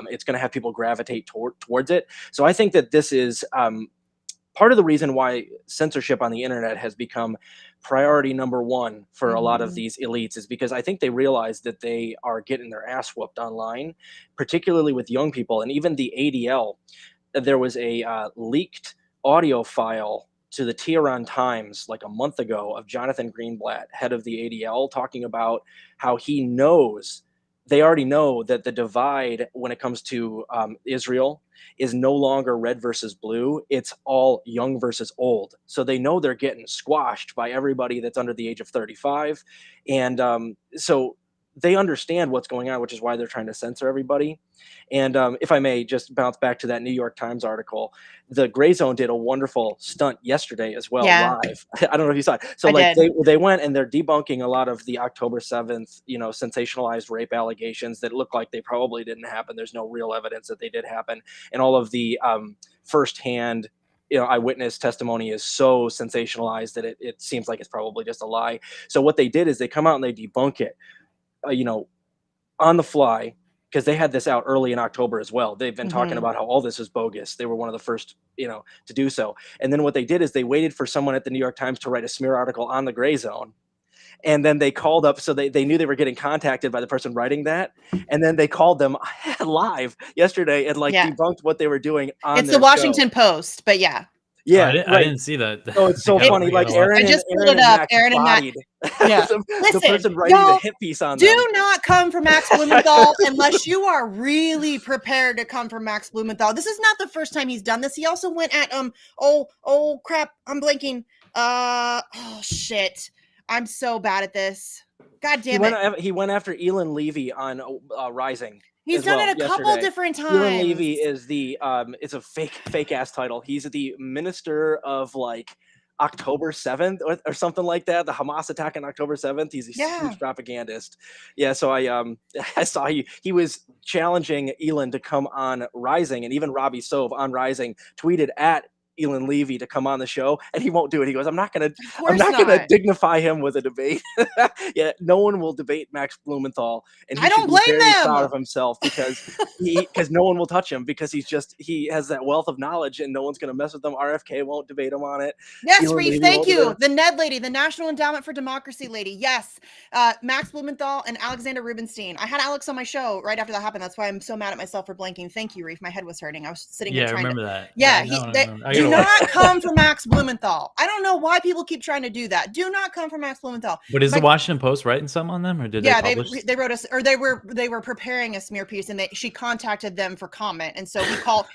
S5: it's going to have people gravitate towards it. So I think that this is part of the reason why censorship on the internet has become priority number one for a lot of these elites, is because I think they realize that they are getting their ass whooped online, particularly with young people. And even the ADL, there was a leaked audio file to the Tehran Times like a month ago of Jonathan Greenblatt, head of the ADL, talking about how they already know that the divide when it comes to Israel is no longer red versus blue. It's all young versus old. So they know they're getting squashed by everybody that's under the age of 35. And so they understand what's going on, which is why they're trying to censor everybody. And if I may just bounce back to that New York Times article, the Gray Zone did a wonderful stunt yesterday as well, live. I don't know if you saw it. So they went and they're debunking a lot of the October 7th, sensationalized rape allegations that look like they probably didn't happen. There's no real evidence that they did happen. And all of the firsthand eyewitness testimony is so sensationalized that it seems like it's probably just a lie. So what they did is they come out and they debunk it, on the fly, because they had this out early in October as well. They've been talking about how all this is bogus. They were one of the first, to do so. And then what they did is they waited for someone at the New York Times to write a smear article on the Gray Zone. And then they called up, so they knew they were getting contacted by the person writing that. And then they called them live yesterday and debunked what they were doing on
S12: It's the Washington Post, but yeah.
S5: Yeah,
S13: I didn't see that.
S5: Oh, it's so funny. Like Aron,
S12: I just pulled it up. Aron and Max. Yeah.
S5: the person writing the hit piece on them.
S12: Do not come for Max Blumenthal unless you are really prepared to come for Max Blumenthal. This is not the first time he's done this. He also went at oh crap, I'm blanking. Oh shit, I'm so bad at this. God damn it.
S5: He went after Elin Levy on Rising.
S12: He's done it a couple different times.
S5: Elin Levy is the it's a fake ass title. He's the minister of October 7th or something like that. The Hamas attack on October 7th. He's a huge propagandist. Yeah, so I saw he was challenging Elin to come on Rising, and even Robbie Sove on Rising tweeted at Elin Levy to come on the show, and he won't do it. He goes, I'm not gonna dignify him with a debate. Yeah, no one will debate Max Blumenthal, and he should be very proud of himself because no one will touch him, because he has that wealth of knowledge and no one's gonna mess with him. RFK won't debate him on it.
S12: Yes, Reef, thank you. The Ned lady, the National Endowment for Democracy lady. Yes, Max Blumenthal and Alexander Rubinstein. I had Alex on my show right after that happened. That's why I'm so mad at myself for blanking. Thank you, Reef. My head was hurting. I was sitting here trying
S13: remember
S12: to...
S13: that.
S12: Yeah, Do not come for Max Blumenthal. I don't know why people keep trying to do that. Do not come for Max Blumenthal.
S13: But is the Washington Post writing some on them, or did they publish?
S12: They wrote us, or they were preparing a smear piece, and she contacted them for comment, and so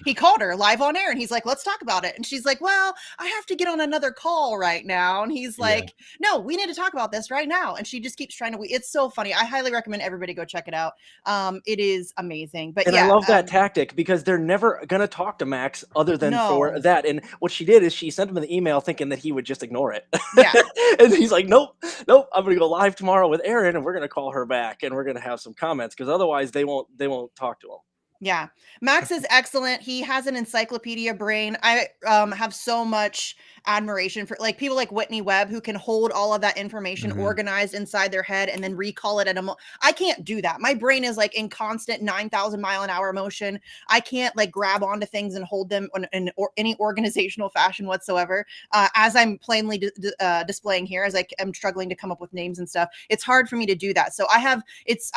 S12: he called her live on air, and he's like, "Let's talk about it," and she's like, "Well, I have to get on another call right now," and he's like, "No, we need to talk about this right now," and she just keeps trying to. It's so funny. I highly recommend everybody go check it out. It is amazing. But
S5: I love that tactic, because they're never gonna talk to Max other than for that. And what she did is she sent him an email thinking that he would just ignore it.
S12: Yeah.
S5: And he's like, nope, I'm gonna go live tomorrow with Aron, and we're gonna call her back, and we're gonna have some comments, because otherwise they won't talk to him.
S12: Yeah, Max is excellent. He has an encyclopedia brain. I have so much admiration for people like Whitney Webb, who can hold all of that information organized inside their head and then recall it I can't do that. My brain is like in constant 9,000 mile an hour motion. I can't grab onto things and hold them in any organizational fashion whatsoever. As I'm plainly displaying here, as I'm struggling to come up with names and stuff, it's hard for me to do that. So I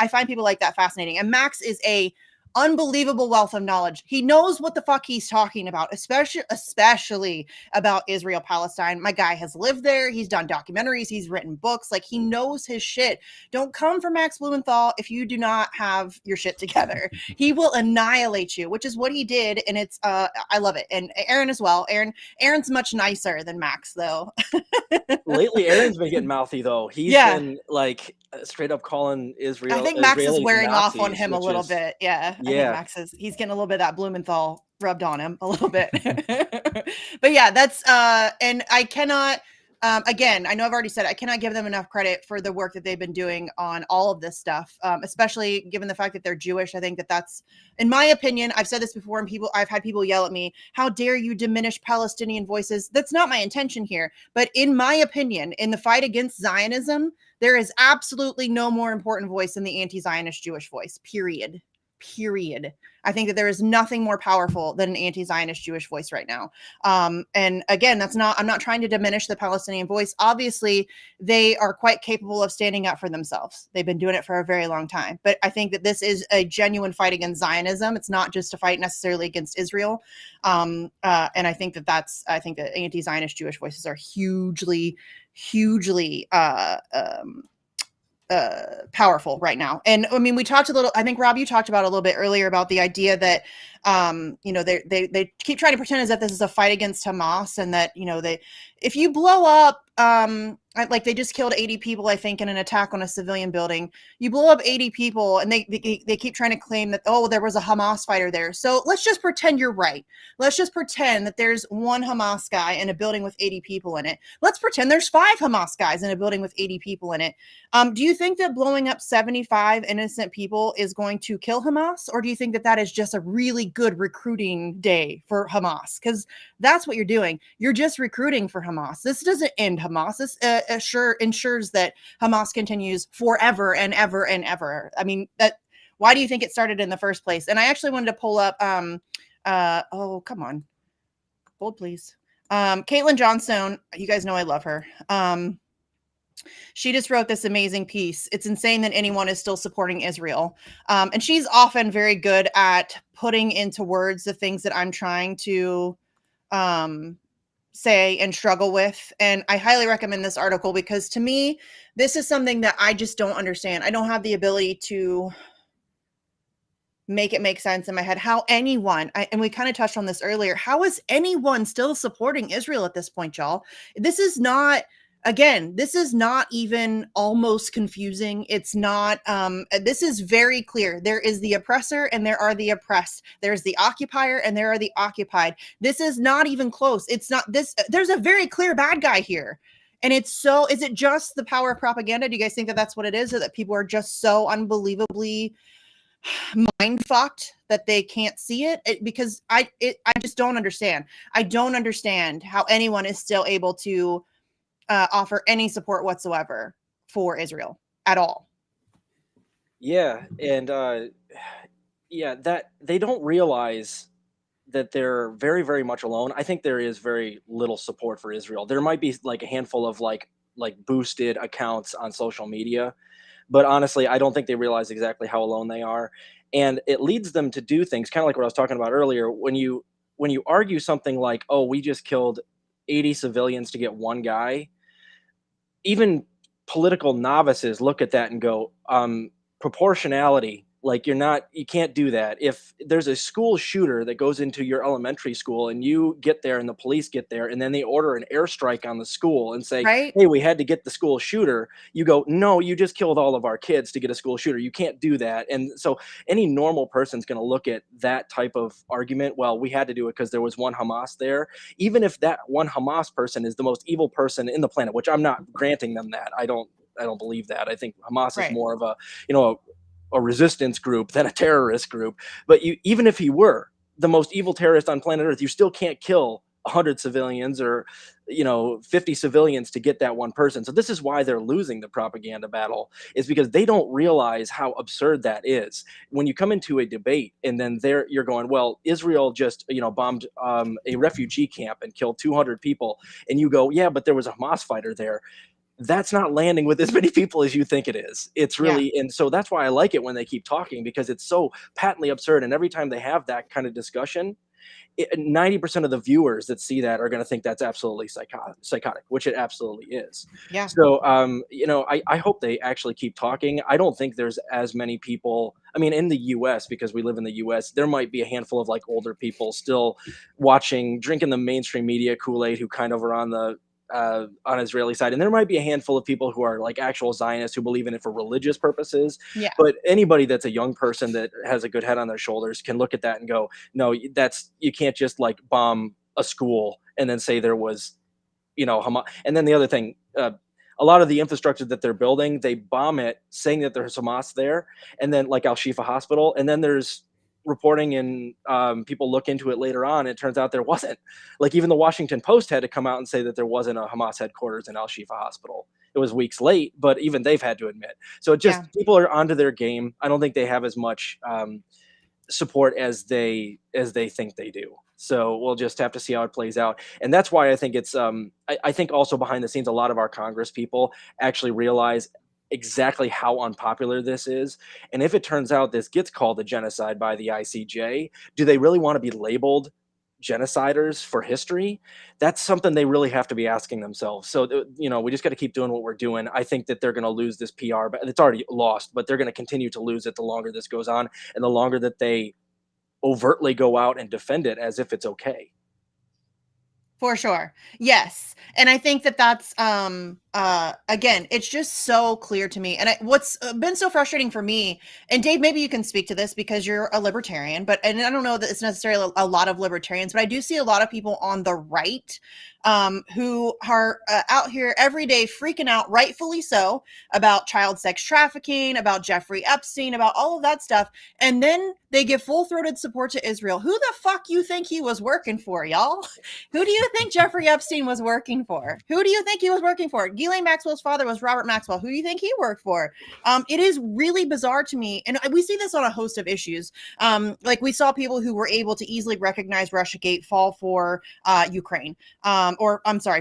S12: find people like that fascinating. And Max is a unbelievable wealth of knowledge. He knows what the fuck he's talking about, especially about Israel, Palestine. My guy has lived there. He's done documentaries. He's written books. He knows his shit. Don't come for Max Blumenthal if you do not have your shit together. He will annihilate you, which is what he did. And it's, I love it. And Aron as well. Aron's much nicer than Max though.
S5: Lately, Aron's been getting mouthy though. He's been straight up calling Israel.
S12: I think Max
S5: Israelis
S12: is wearing
S5: Nazis,
S12: off on him a little bit. Yeah. I think Max he's getting a little bit of that Blumenthal rubbed on him a little bit. But yeah, that's and I cannot again, I know I've already said it, I cannot give them enough credit for the work that they've been doing on all of this stuff, especially given the fact that they're Jewish. I think that's, in my opinion, I've said this before, and I've had people yell at me, how dare you diminish Palestinian voices? That's not my intention here. But in my opinion, in the fight against Zionism, there is absolutely no more important voice than the anti-Zionist Jewish voice, period. I think that there is nothing more powerful than an anti-Zionist Jewish voice right now. And again, I'm not trying to diminish the Palestinian voice. Obviously, they are quite capable of standing up for themselves. They've been doing it for a very long time. But I think that this is a genuine fight against Zionism. It's not just a fight necessarily against Israel. And I think that anti-Zionist Jewish voices are hugely powerful right now. And I mean, we talked a little, I think Rob, you talked about a little bit earlier about the idea that, they keep trying to pretend as if this is a fight against Hamas, and that, if you blow up, they just killed 80 people, I think, in an attack on a civilian building. You blow up 80 people, and they keep trying to claim that, there was a Hamas fighter there. So let's just pretend you're right. Let's just pretend that there's one Hamas guy in a building with 80 people in it. Let's pretend there's 5 Hamas guys in a building with 80 people in it. Do you think that blowing up 75 innocent people is going to kill Hamas? Or do you think that that is just a really good recruiting day for Hamas? Because that's what you're doing. You're just recruiting for Hamas. This doesn't end Hamas. This ensures that Hamas continues forever and ever and ever. I mean, why do you think it started in the first place? And I actually wanted to pull up, come on, hold please. Caitlin Johnstone, you guys know I love her. She just wrote this amazing piece. It's insane that anyone is still supporting Israel. And she's often very good at putting into words the things that I'm trying to say and struggle with. And I highly recommend this article, because to me, this is something that I just don't understand. I don't have the ability to make it make sense in my head. How anyone, and we kind of touched on this earlier, how is anyone still supporting Israel at this point, y'all? This is not even almost confusing. It's not, this is very clear. There is the oppressor and there are the oppressed. There's the occupier and there are the occupied. This is not even close. It's not this. There's a very clear bad guy here. And is it just the power of propaganda? Do you guys think that that's what it is? Or that people are just so unbelievably mind fucked that they can't see it? Because I just don't understand. I don't understand how anyone is still able to offer any support whatsoever for Israel at all.
S5: Yeah, and that they don't realize that they're very, very much alone. I think there is very little support for Israel. There might be a handful of like boosted accounts on social media, but honestly, I don't think they realize exactly how alone they are. And it leads them to do things kind of like what I was talking about earlier. When when you argue something like, oh, we just killed 80 civilians to get one guy, even political novices look at that and go, proportionality. Like you can't do that. If there's a school shooter that goes into your elementary school and you get there and the police get there and then they order an airstrike on the school and say,
S12: Right.
S5: hey, we had to get the school shooter. You go, no, you just killed all of our kids to get a school shooter. You can't do that. And so any normal person's going to look at that type of argument. Well, we had to do it because there was one Hamas there. Even if that one Hamas person is the most evil person in the planet, which I'm not granting them that. I don't believe that. I think Hamas
S12: Right.
S5: is more of a resistance group than a terrorist group. But even if he were the most evil terrorist on planet Earth, you still can't kill 100 civilians or 50 civilians to get that one person. So this is why they're losing the propaganda battle, is because they don't realize how absurd that is. When you come into a debate and then you're going, well, Israel just bombed a refugee camp and killed 200 people, and you go, yeah, but there was a Hamas fighter there. That's not landing with as many people as you think it is. It's really, and so that's why I like it when they keep talking, because it's so patently absurd. And every time they have that kind of discussion, 90% of the viewers that see that are going to think that's absolutely psychotic, which it absolutely is.
S12: Yeah.
S5: So, I hope they actually keep talking. I don't think there's as many people. I mean, in the U.S., because we live in the U.S., there might be a handful of like older people still drinking the mainstream media Kool-Aid who kind of are on Israeli side. And there might be a handful of people who are like actual Zionists who believe in it for religious purposes.
S12: Yeah.
S5: But anybody that's a young person that has a good head on their shoulders can look at that and go, no, you can't just like bomb a school and then say there was, Hamas. And then the other thing, a lot of the infrastructure that they're building, they bomb it saying that there's Hamas there. And then like Al-Shifa Hospital. And then there's reporting and people look into it later on. It turns out there wasn't. Like even the Washington Post had to come out and say that there wasn't a Hamas headquarters in Al-Shifa Hospital. It was weeks late, but even they've had to admit. So people are onto their game. I don't think they have as much support as they think they do. So we'll just have to see how it plays out. And that's why I think it's I think also behind the scenes, a lot of our Congress people actually realize exactly how unpopular this is. And if it turns out this gets called a genocide by the ICJ, do they really want to be labeled genociders for history? That's something they really have to be asking themselves. So, we just got to keep doing what we're doing. I think that they're going to lose this PR, but it's already lost, but they're going to continue to lose it the longer this goes on and the longer that they overtly go out and defend it as if it's okay.
S12: For sure. Yes. And I think that's again, it's just so clear to me. And what's been so frustrating for me, and Dave, maybe you can speak to this because you're a libertarian, and I don't know that it's necessarily a lot of libertarians, but I do see a lot of people on the right who are out here every day freaking out, rightfully so, about child sex trafficking, about Jeffrey Epstein, about all of that stuff. And then they give full-throated support to Israel. Who the fuck you think he was working for, y'all? Who do you think Jeffrey Epstein was working for? Who do you think he was working for? Ghislaine Maxwell's father was Robert Maxwell. Who do you think he worked for? It is really bizarre to me. And we see this on a host of issues. Like we saw people who were able to easily recognize Russiagate fall for Ukraine.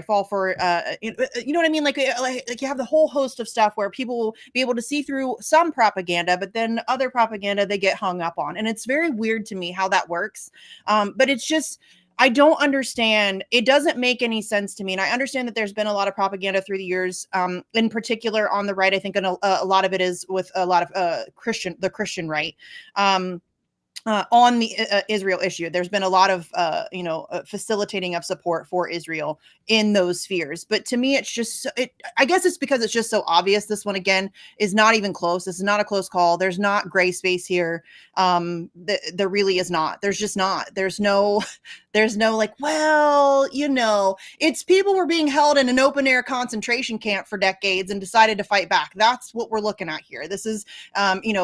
S12: Fall for, you know what I mean? Like you have the whole host of stuff where people will be able to see through some propaganda, but then other propaganda they get hung up on. And it's very weird to me how that works. But it's just, I don't understand. It doesn't make any sense to me. And I understand that there's been a lot of propaganda through the years, in particular on the right. I think a lot of it is with a lot of the Christian right. On the Israel issue, there's been a lot of facilitating of support for Israel in those spheres. But to me, it's just I guess it's because it's just so obvious. This one again is not even close. This is not a close call. There's not gray space here. There really is not. There's just not. There's no like, well, it's people were being held in an open air concentration camp for decades and decided to fight back. That's what we're looking at here. This is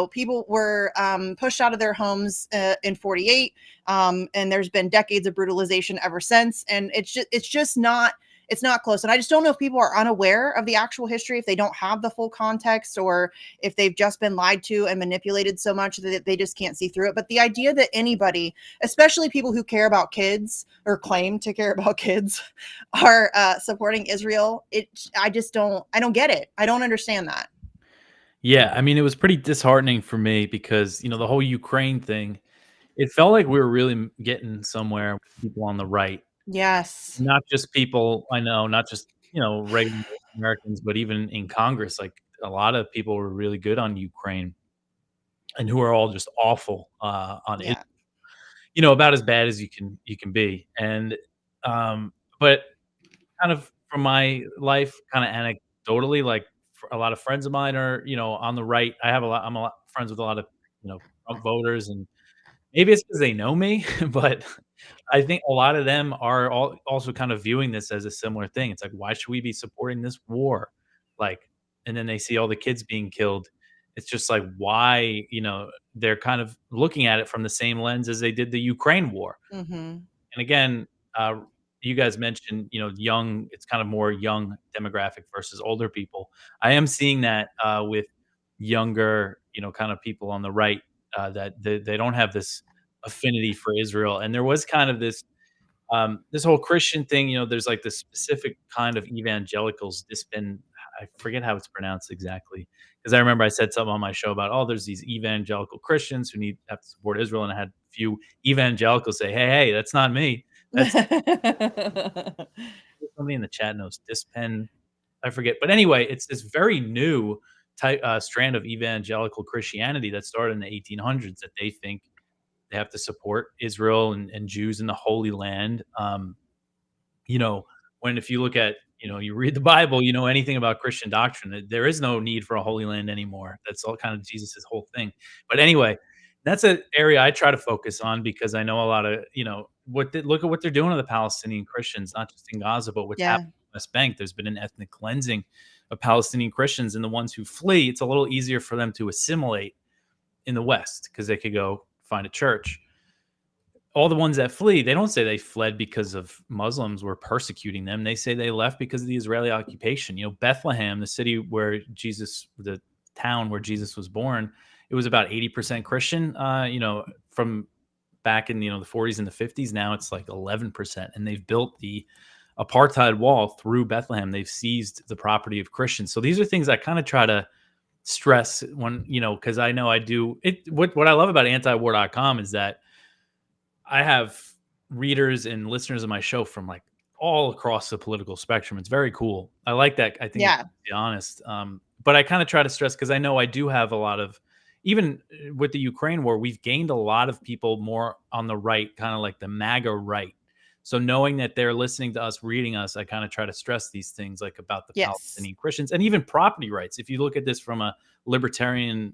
S12: people were pushed out of their homes in 48, and there's been decades of brutalization ever since, and it's not close. And I just don't know if people are unaware of the actual history, if they don't have the full context, or if they've just been lied to and manipulated so much that they just can't see through it. But the idea that anybody, especially people who care about kids or claim to care about kids, are supporting Israel, I don't get it. I don't understand that.
S13: Yeah, I mean, it was pretty disheartening for me because, the whole Ukraine thing, it felt like we were really getting somewhere with people on the right.
S12: Yes.
S13: Not just people I know, not just, regular Americans, but even in Congress, like a lot of people were really good on Ukraine and who are all just awful on it. About as bad as you can be. And but kind of from my life, kind of anecdotally, like a lot of friends of mine are, on the right. I'm a lot friends with a lot of, Trump voters, and maybe it's because they know me, but I think a lot of them are also kind of viewing this as a similar thing. It's like, why should we be supporting this war? Like, and then they see all the kids being killed. It's just like, why, they're kind of looking at it from the same lens as they did the Ukraine war.
S12: Mm-hmm.
S13: And again, you guys mentioned, young, it's kind of more young demographic versus older people. I am seeing that with younger, kind of people on the right, that they don't have this affinity for Israel. And there was kind of this whole Christian thing, there's like this specific kind of evangelicals. I forget how it's pronounced exactly, because I remember I said something on my show about, there's these evangelical Christians who have to support Israel, and I had a few evangelicals say, hey, that's not me. That's somebody in the chat knows Dispen. I forget, but anyway, it's this very new type strand of evangelical Christianity that started in the 1800s that they think they have to support Israel and Jews in the Holy Land. When if you look at, you read the Bible, anything about Christian doctrine, there is no need for a Holy Land anymore. That's all kind of Jesus's whole thing. But anyway, that's an area I try to focus on because I know a lot of, look at what they're doing to the Palestinian Christians, not just in Gaza, but what's happening in the West Bank. There's been an ethnic cleansing of Palestinian Christians, and the ones who flee, it's a little easier for them to assimilate in the West because they could go find a church. All the ones that flee, they don't say they fled because of Muslims were persecuting them. They say they left because of the Israeli occupation. Bethlehem, the city where the town where Jesus was born, it was about 80% Christian, from back in, the 40s and the 50s. Now it's like 11%. And they've built the apartheid wall through Bethlehem. They've seized the property of Christians. So these are things I kind of try to stress when, because I know I do it. What I love about Antiwar.com is that I have readers and listeners of my show from like all across the political spectrum. It's very cool. I like that. I think, to be honest. But I kind of try to stress because I know I do have a lot of, even with the Ukraine war, we've gained a lot of people more on the right, kind of like the MAGA right. So knowing that they're listening to us, reading us, I kind of try to stress these things like about the Palestinian Christians and even property rights. If you look at this from a libertarian,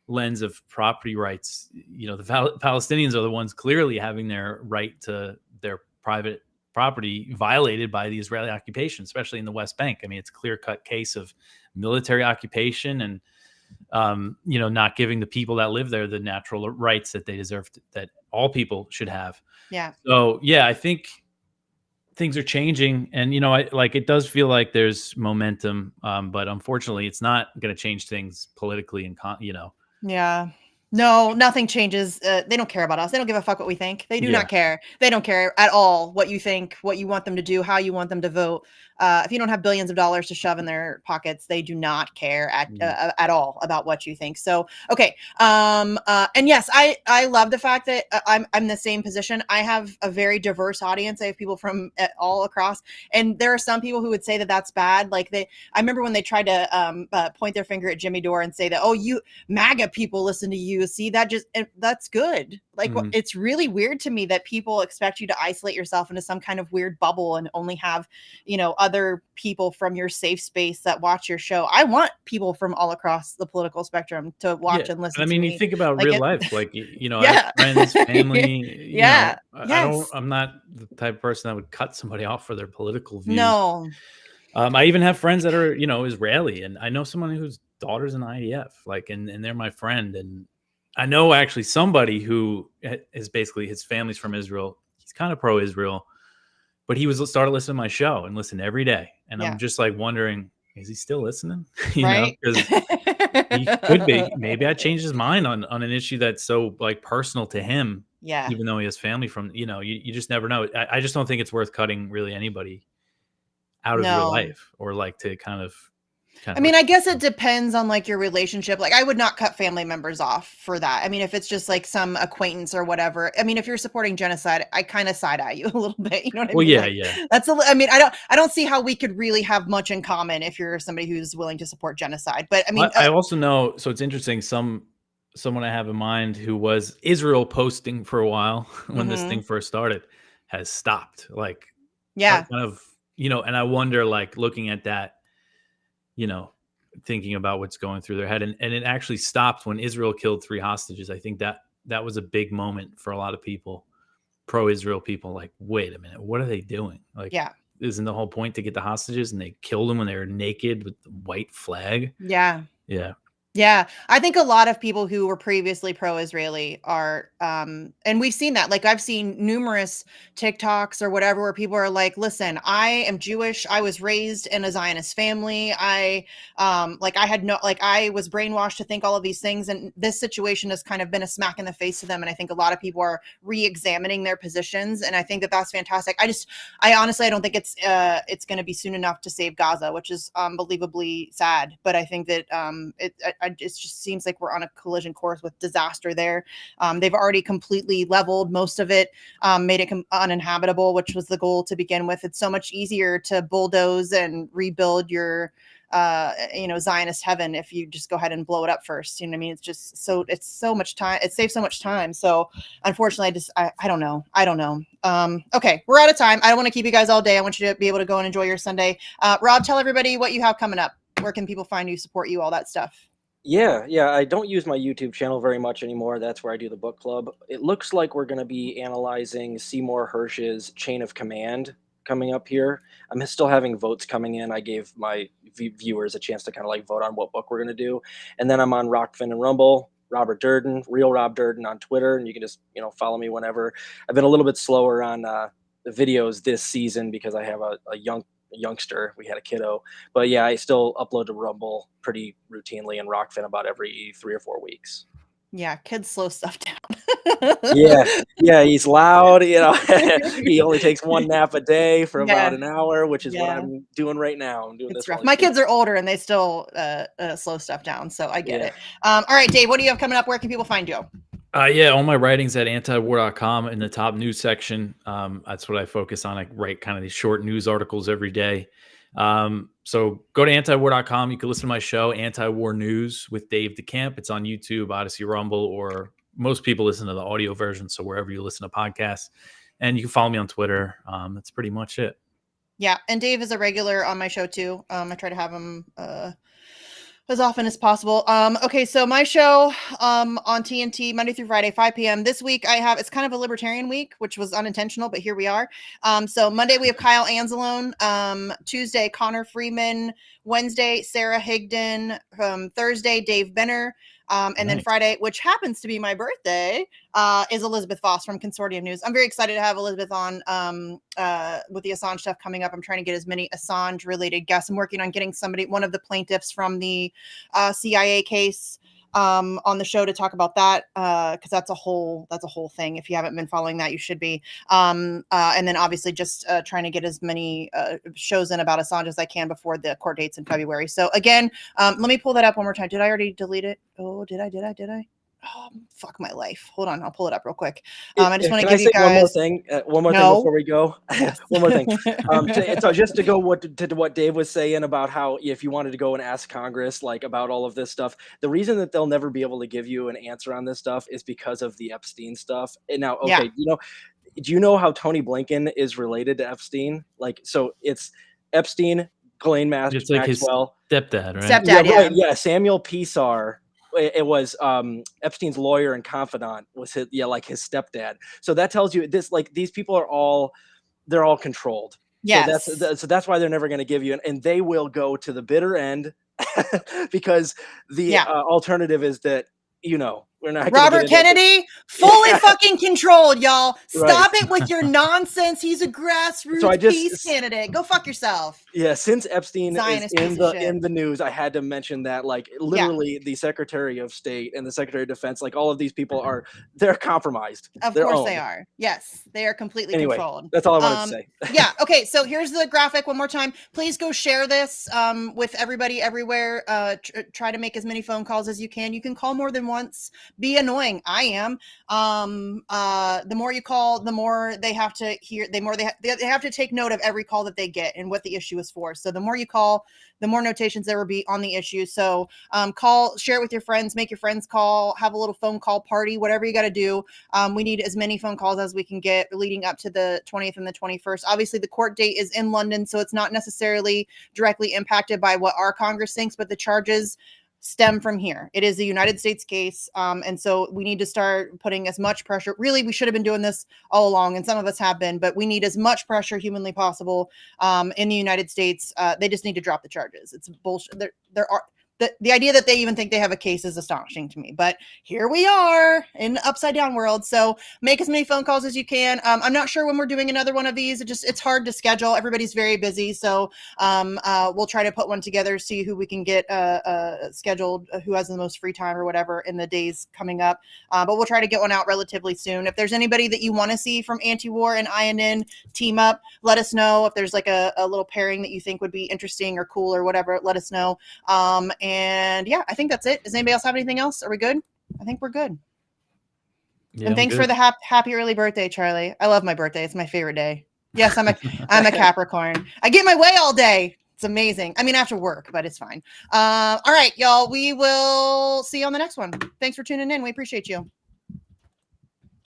S13: lens of property rights, the Palestinians are the ones clearly having their right to their private property violated by the Israeli occupation, especially in the West Bank. I mean, it's a clear-cut case of military occupation and, not giving the people that live there the natural rights that they deserve, that all people should have.
S12: Yeah.
S13: So, I think things are changing, and it does feel like there's momentum, but unfortunately, it's not going to change things politically and
S12: Yeah. No, nothing changes. They don't care about us. They don't give a fuck what we think. They do not care. They don't care at all what you think, what you want them to do, how you want them to vote. If you don't have billions of dollars to shove in their pockets, they do not care at all about what you think. So, okay. And yes, I love the fact that I'm in the same position. I have a very diverse audience. I have people from all across, and there are some people who would say that that's bad. Like I remember when they tried to point their finger at Jimmy Dore and say that, you MAGA people listen to you. See, that's good. Like, it's really weird to me that people expect you to isolate yourself into some kind of weird bubble and only have, other people from your safe space that watch your show. I want people from all across the political spectrum to watch and listen.
S13: I mean,
S12: to me.
S13: You think about real life, like, I have friends, family. I'm not the type of person that would cut somebody off for their political views.
S12: No.
S13: I even have friends that are, Israeli, and I know someone whose daughter's in the IDF, and they're my friend, and I know actually somebody who is basically, his family's from Israel. He's kind of pro-Israel, but he started listening to my show and listened every day. And I'm just like wondering, is he still listening? Because he could be. Maybe I changed his mind on an issue that's so like personal to him.
S12: Yeah.
S13: Even though he has family from, you just never know. I just don't think it's worth cutting really anybody out of your life, or like to kind of
S12: I mean, I guess it depends on like your relationship. Like I would not cut family members off for that. I mean, if it's just like some acquaintance or whatever. I mean, if you're supporting genocide, I kind of side eye you a little bit. You know what I mean?
S13: Yeah,
S12: like,
S13: yeah.
S12: I mean, I don't see how we could really have much in common if you're somebody who's willing to support genocide. But I mean,
S13: I also know, so it's interesting, someone I have in mind who was Israel posting for a while when this thing first started has stopped. Like,
S12: yeah,
S13: kind of, and I wonder, like, looking at that, thinking about what's going through their head. And it actually stopped when Israel killed 3 hostages. I think that was a big moment for a lot of people, pro-Israel people. Like, wait a minute, what are they doing? Like, isn't the whole point to get the hostages? And they killed them when they were naked with the white flag.
S12: Yeah.
S13: Yeah.
S12: Yeah, I think a lot of people who were previously pro-Israeli are, and we've seen that. Like I've seen numerous TikToks or whatever where people are like, "Listen, I am Jewish. I was raised in a Zionist family. I was brainwashed to think all of these things." And this situation has kind of been a smack in the face to them. And I think a lot of people are re-examining their positions. And I think that that's fantastic. I honestly don't think it's going to be soon enough to save Gaza, which is unbelievably sad. But I think that it just seems like we're on a collision course with disaster there. They've already completely leveled most of it, made it uninhabitable, which was the goal to begin with. It's so much easier to bulldoze and rebuild your Zionist heaven if you just go ahead and blow it up first. You know what I mean? It's so much time. It saves so much time. So unfortunately, I don't know. Okay, we're out of time. I don't want to keep you guys all day. I want you to be able to go and enjoy your Sunday. Rob, tell everybody what you have coming up. Where can people find you, support you, all that stuff?
S5: Yeah, I don't use my YouTube channel very much anymore. That's where I do the book club. It looks like we're going to be analyzing Seymour Hersh's Chain of Command coming up here. I'm still having votes coming in. I gave my viewers a chance to kind of like vote on what book we're going to do. And then I'm on Rockfin and Rumble, Robert Durden, Real Rob Durden on Twitter, and you can just, follow me whenever. I've been a little bit slower on the videos this season because I have a youngster. We had a kiddo, but yeah, I still upload to Rumble pretty routinely and Rockfin about every 3 or 4 weeks.
S12: Yeah, kids slow stuff down.
S5: yeah, he's loud. He only takes 1 nap a day for about an hour, which is what I'm doing right now. I'm doing
S12: it's
S5: this.
S12: Rough. My kids are older and they still slow stuff down, so I get it. All right, Dave, what do you have coming up? Where can people find you?
S13: All my writings at Antiwar.com in the top news section. That's what I focus on. I write kind of these short news articles every day. So go to Antiwar.com. You can listen to my show, Anti-War News with Dave Decamp. It's on YouTube, Odyssey, Rumble, or most people listen to the audio version. So wherever you listen to podcasts, and you can follow me on Twitter. That's pretty much it. Yeah.
S12: And Dave is a regular on my show too. I try to have him, as often as possible. Okay, so my show on TNT Monday through Friday, 5 p.m. This week it's kind of a libertarian week, which was unintentional, but here we are. So Monday we have Kyle Anzalone. Tuesday, Connor Freeman. Wednesday, Sarah Higdon. Thursday, Dave Benner. And then Friday, which happens to be my birthday, is Elizabeth Voss from Consortium News. I'm very excited to have Elizabeth on with the Assange stuff coming up. I'm trying to get as many Assange-related guests. I'm working on getting one of the plaintiffs from the CIA case on the show to talk about that, because that's a whole thing. If you haven't been following that, you should be. And then obviously just trying to get as many shows in about Assange as I can before the court dates in February. So again, let me pull that up one more time. Did I already delete it? Oh, did I? Oh, fuck my life. Hold on. I'll pull it up real quick. I just want to give you guys
S5: one more thing. One more thing before we go. One more thing. So just to go to what Dave was saying about how if you wanted to go and ask Congress like about all of this stuff, the reason that they'll never be able to give you an answer on this stuff is because of the Epstein stuff. And now, okay, do you know how Tony Blinken is related to Epstein? Like, so it's Epstein, Ghislaine Maxwell,
S13: just like his stepdad, right?
S12: Stepdad,
S5: right. Yeah, Samuel Pisar. It was Epstein's lawyer and confidant was his stepdad. So that tells you this, like, these people they're all controlled.
S12: Yes.
S5: So that's why they're never going to give you, and they will go to the bitter end because the alternative is that, We're not
S12: Robert Kennedy, fully fucking controlled, y'all. Stop it with your nonsense. He's a grassroots peace candidate. Go fuck yourself.
S5: Yeah, since Epstein
S12: Zionist
S5: is in the news, I had to mention that, like, literally the Secretary of State and the Secretary of Defense, like, all of these people they're compromised.
S12: Of course they are. Yes, they are completely controlled.
S5: That's all I wanted to say.
S12: Yeah. Okay. So here's the graphic one more time. Please go share this with everybody everywhere. Try to make as many phone calls as you can. You can call more than once. Be annoying. I am. The more you call, the more they have to hear. They have to take note of every call that they get and what the issue is for. So the more you call, the more notations there will be on the issue. So call, share it with your friends, make your friends call, have a little phone call party, whatever you got to do. We need as many phone calls as we can get leading up to the 20th and the 21st. Obviously, the court date is in London, so it's not necessarily directly impacted by what our Congress thinks, but the charges stem from here. It is a United States case. And so we need to start putting as much pressure. Really, we should have been doing this all along, and some of us have been, but we need as much pressure humanly possible in the United States. They just need to drop the charges. It's bullshit. There are the idea that they even think they have a case is astonishing to me, but here we are in the upside down world. So make as many phone calls as you can. I'm not sure when we're doing another one of these. It's hard to schedule. Everybody's very busy. So we'll try to put one together, see who we can get scheduled, who has the most free time or whatever in the days coming up. But we'll try to get one out relatively soon. If there's anybody that you want to see from Antiwar and INN team up, let us know. If there's like a little pairing that you think would be interesting or cool or whatever, let us know. And yeah, I think that's it. Does anybody else have anything else? Are we good? I think we're good. Yeah, and thanks for the happy early birthday, Charlie. I love my birthday. It's my favorite day. Yes, I'm a Capricorn. I get my way all day. It's amazing. I mean, after work, but it's fine. All right, y'all. We will see you on the next one. Thanks for tuning in. We appreciate you.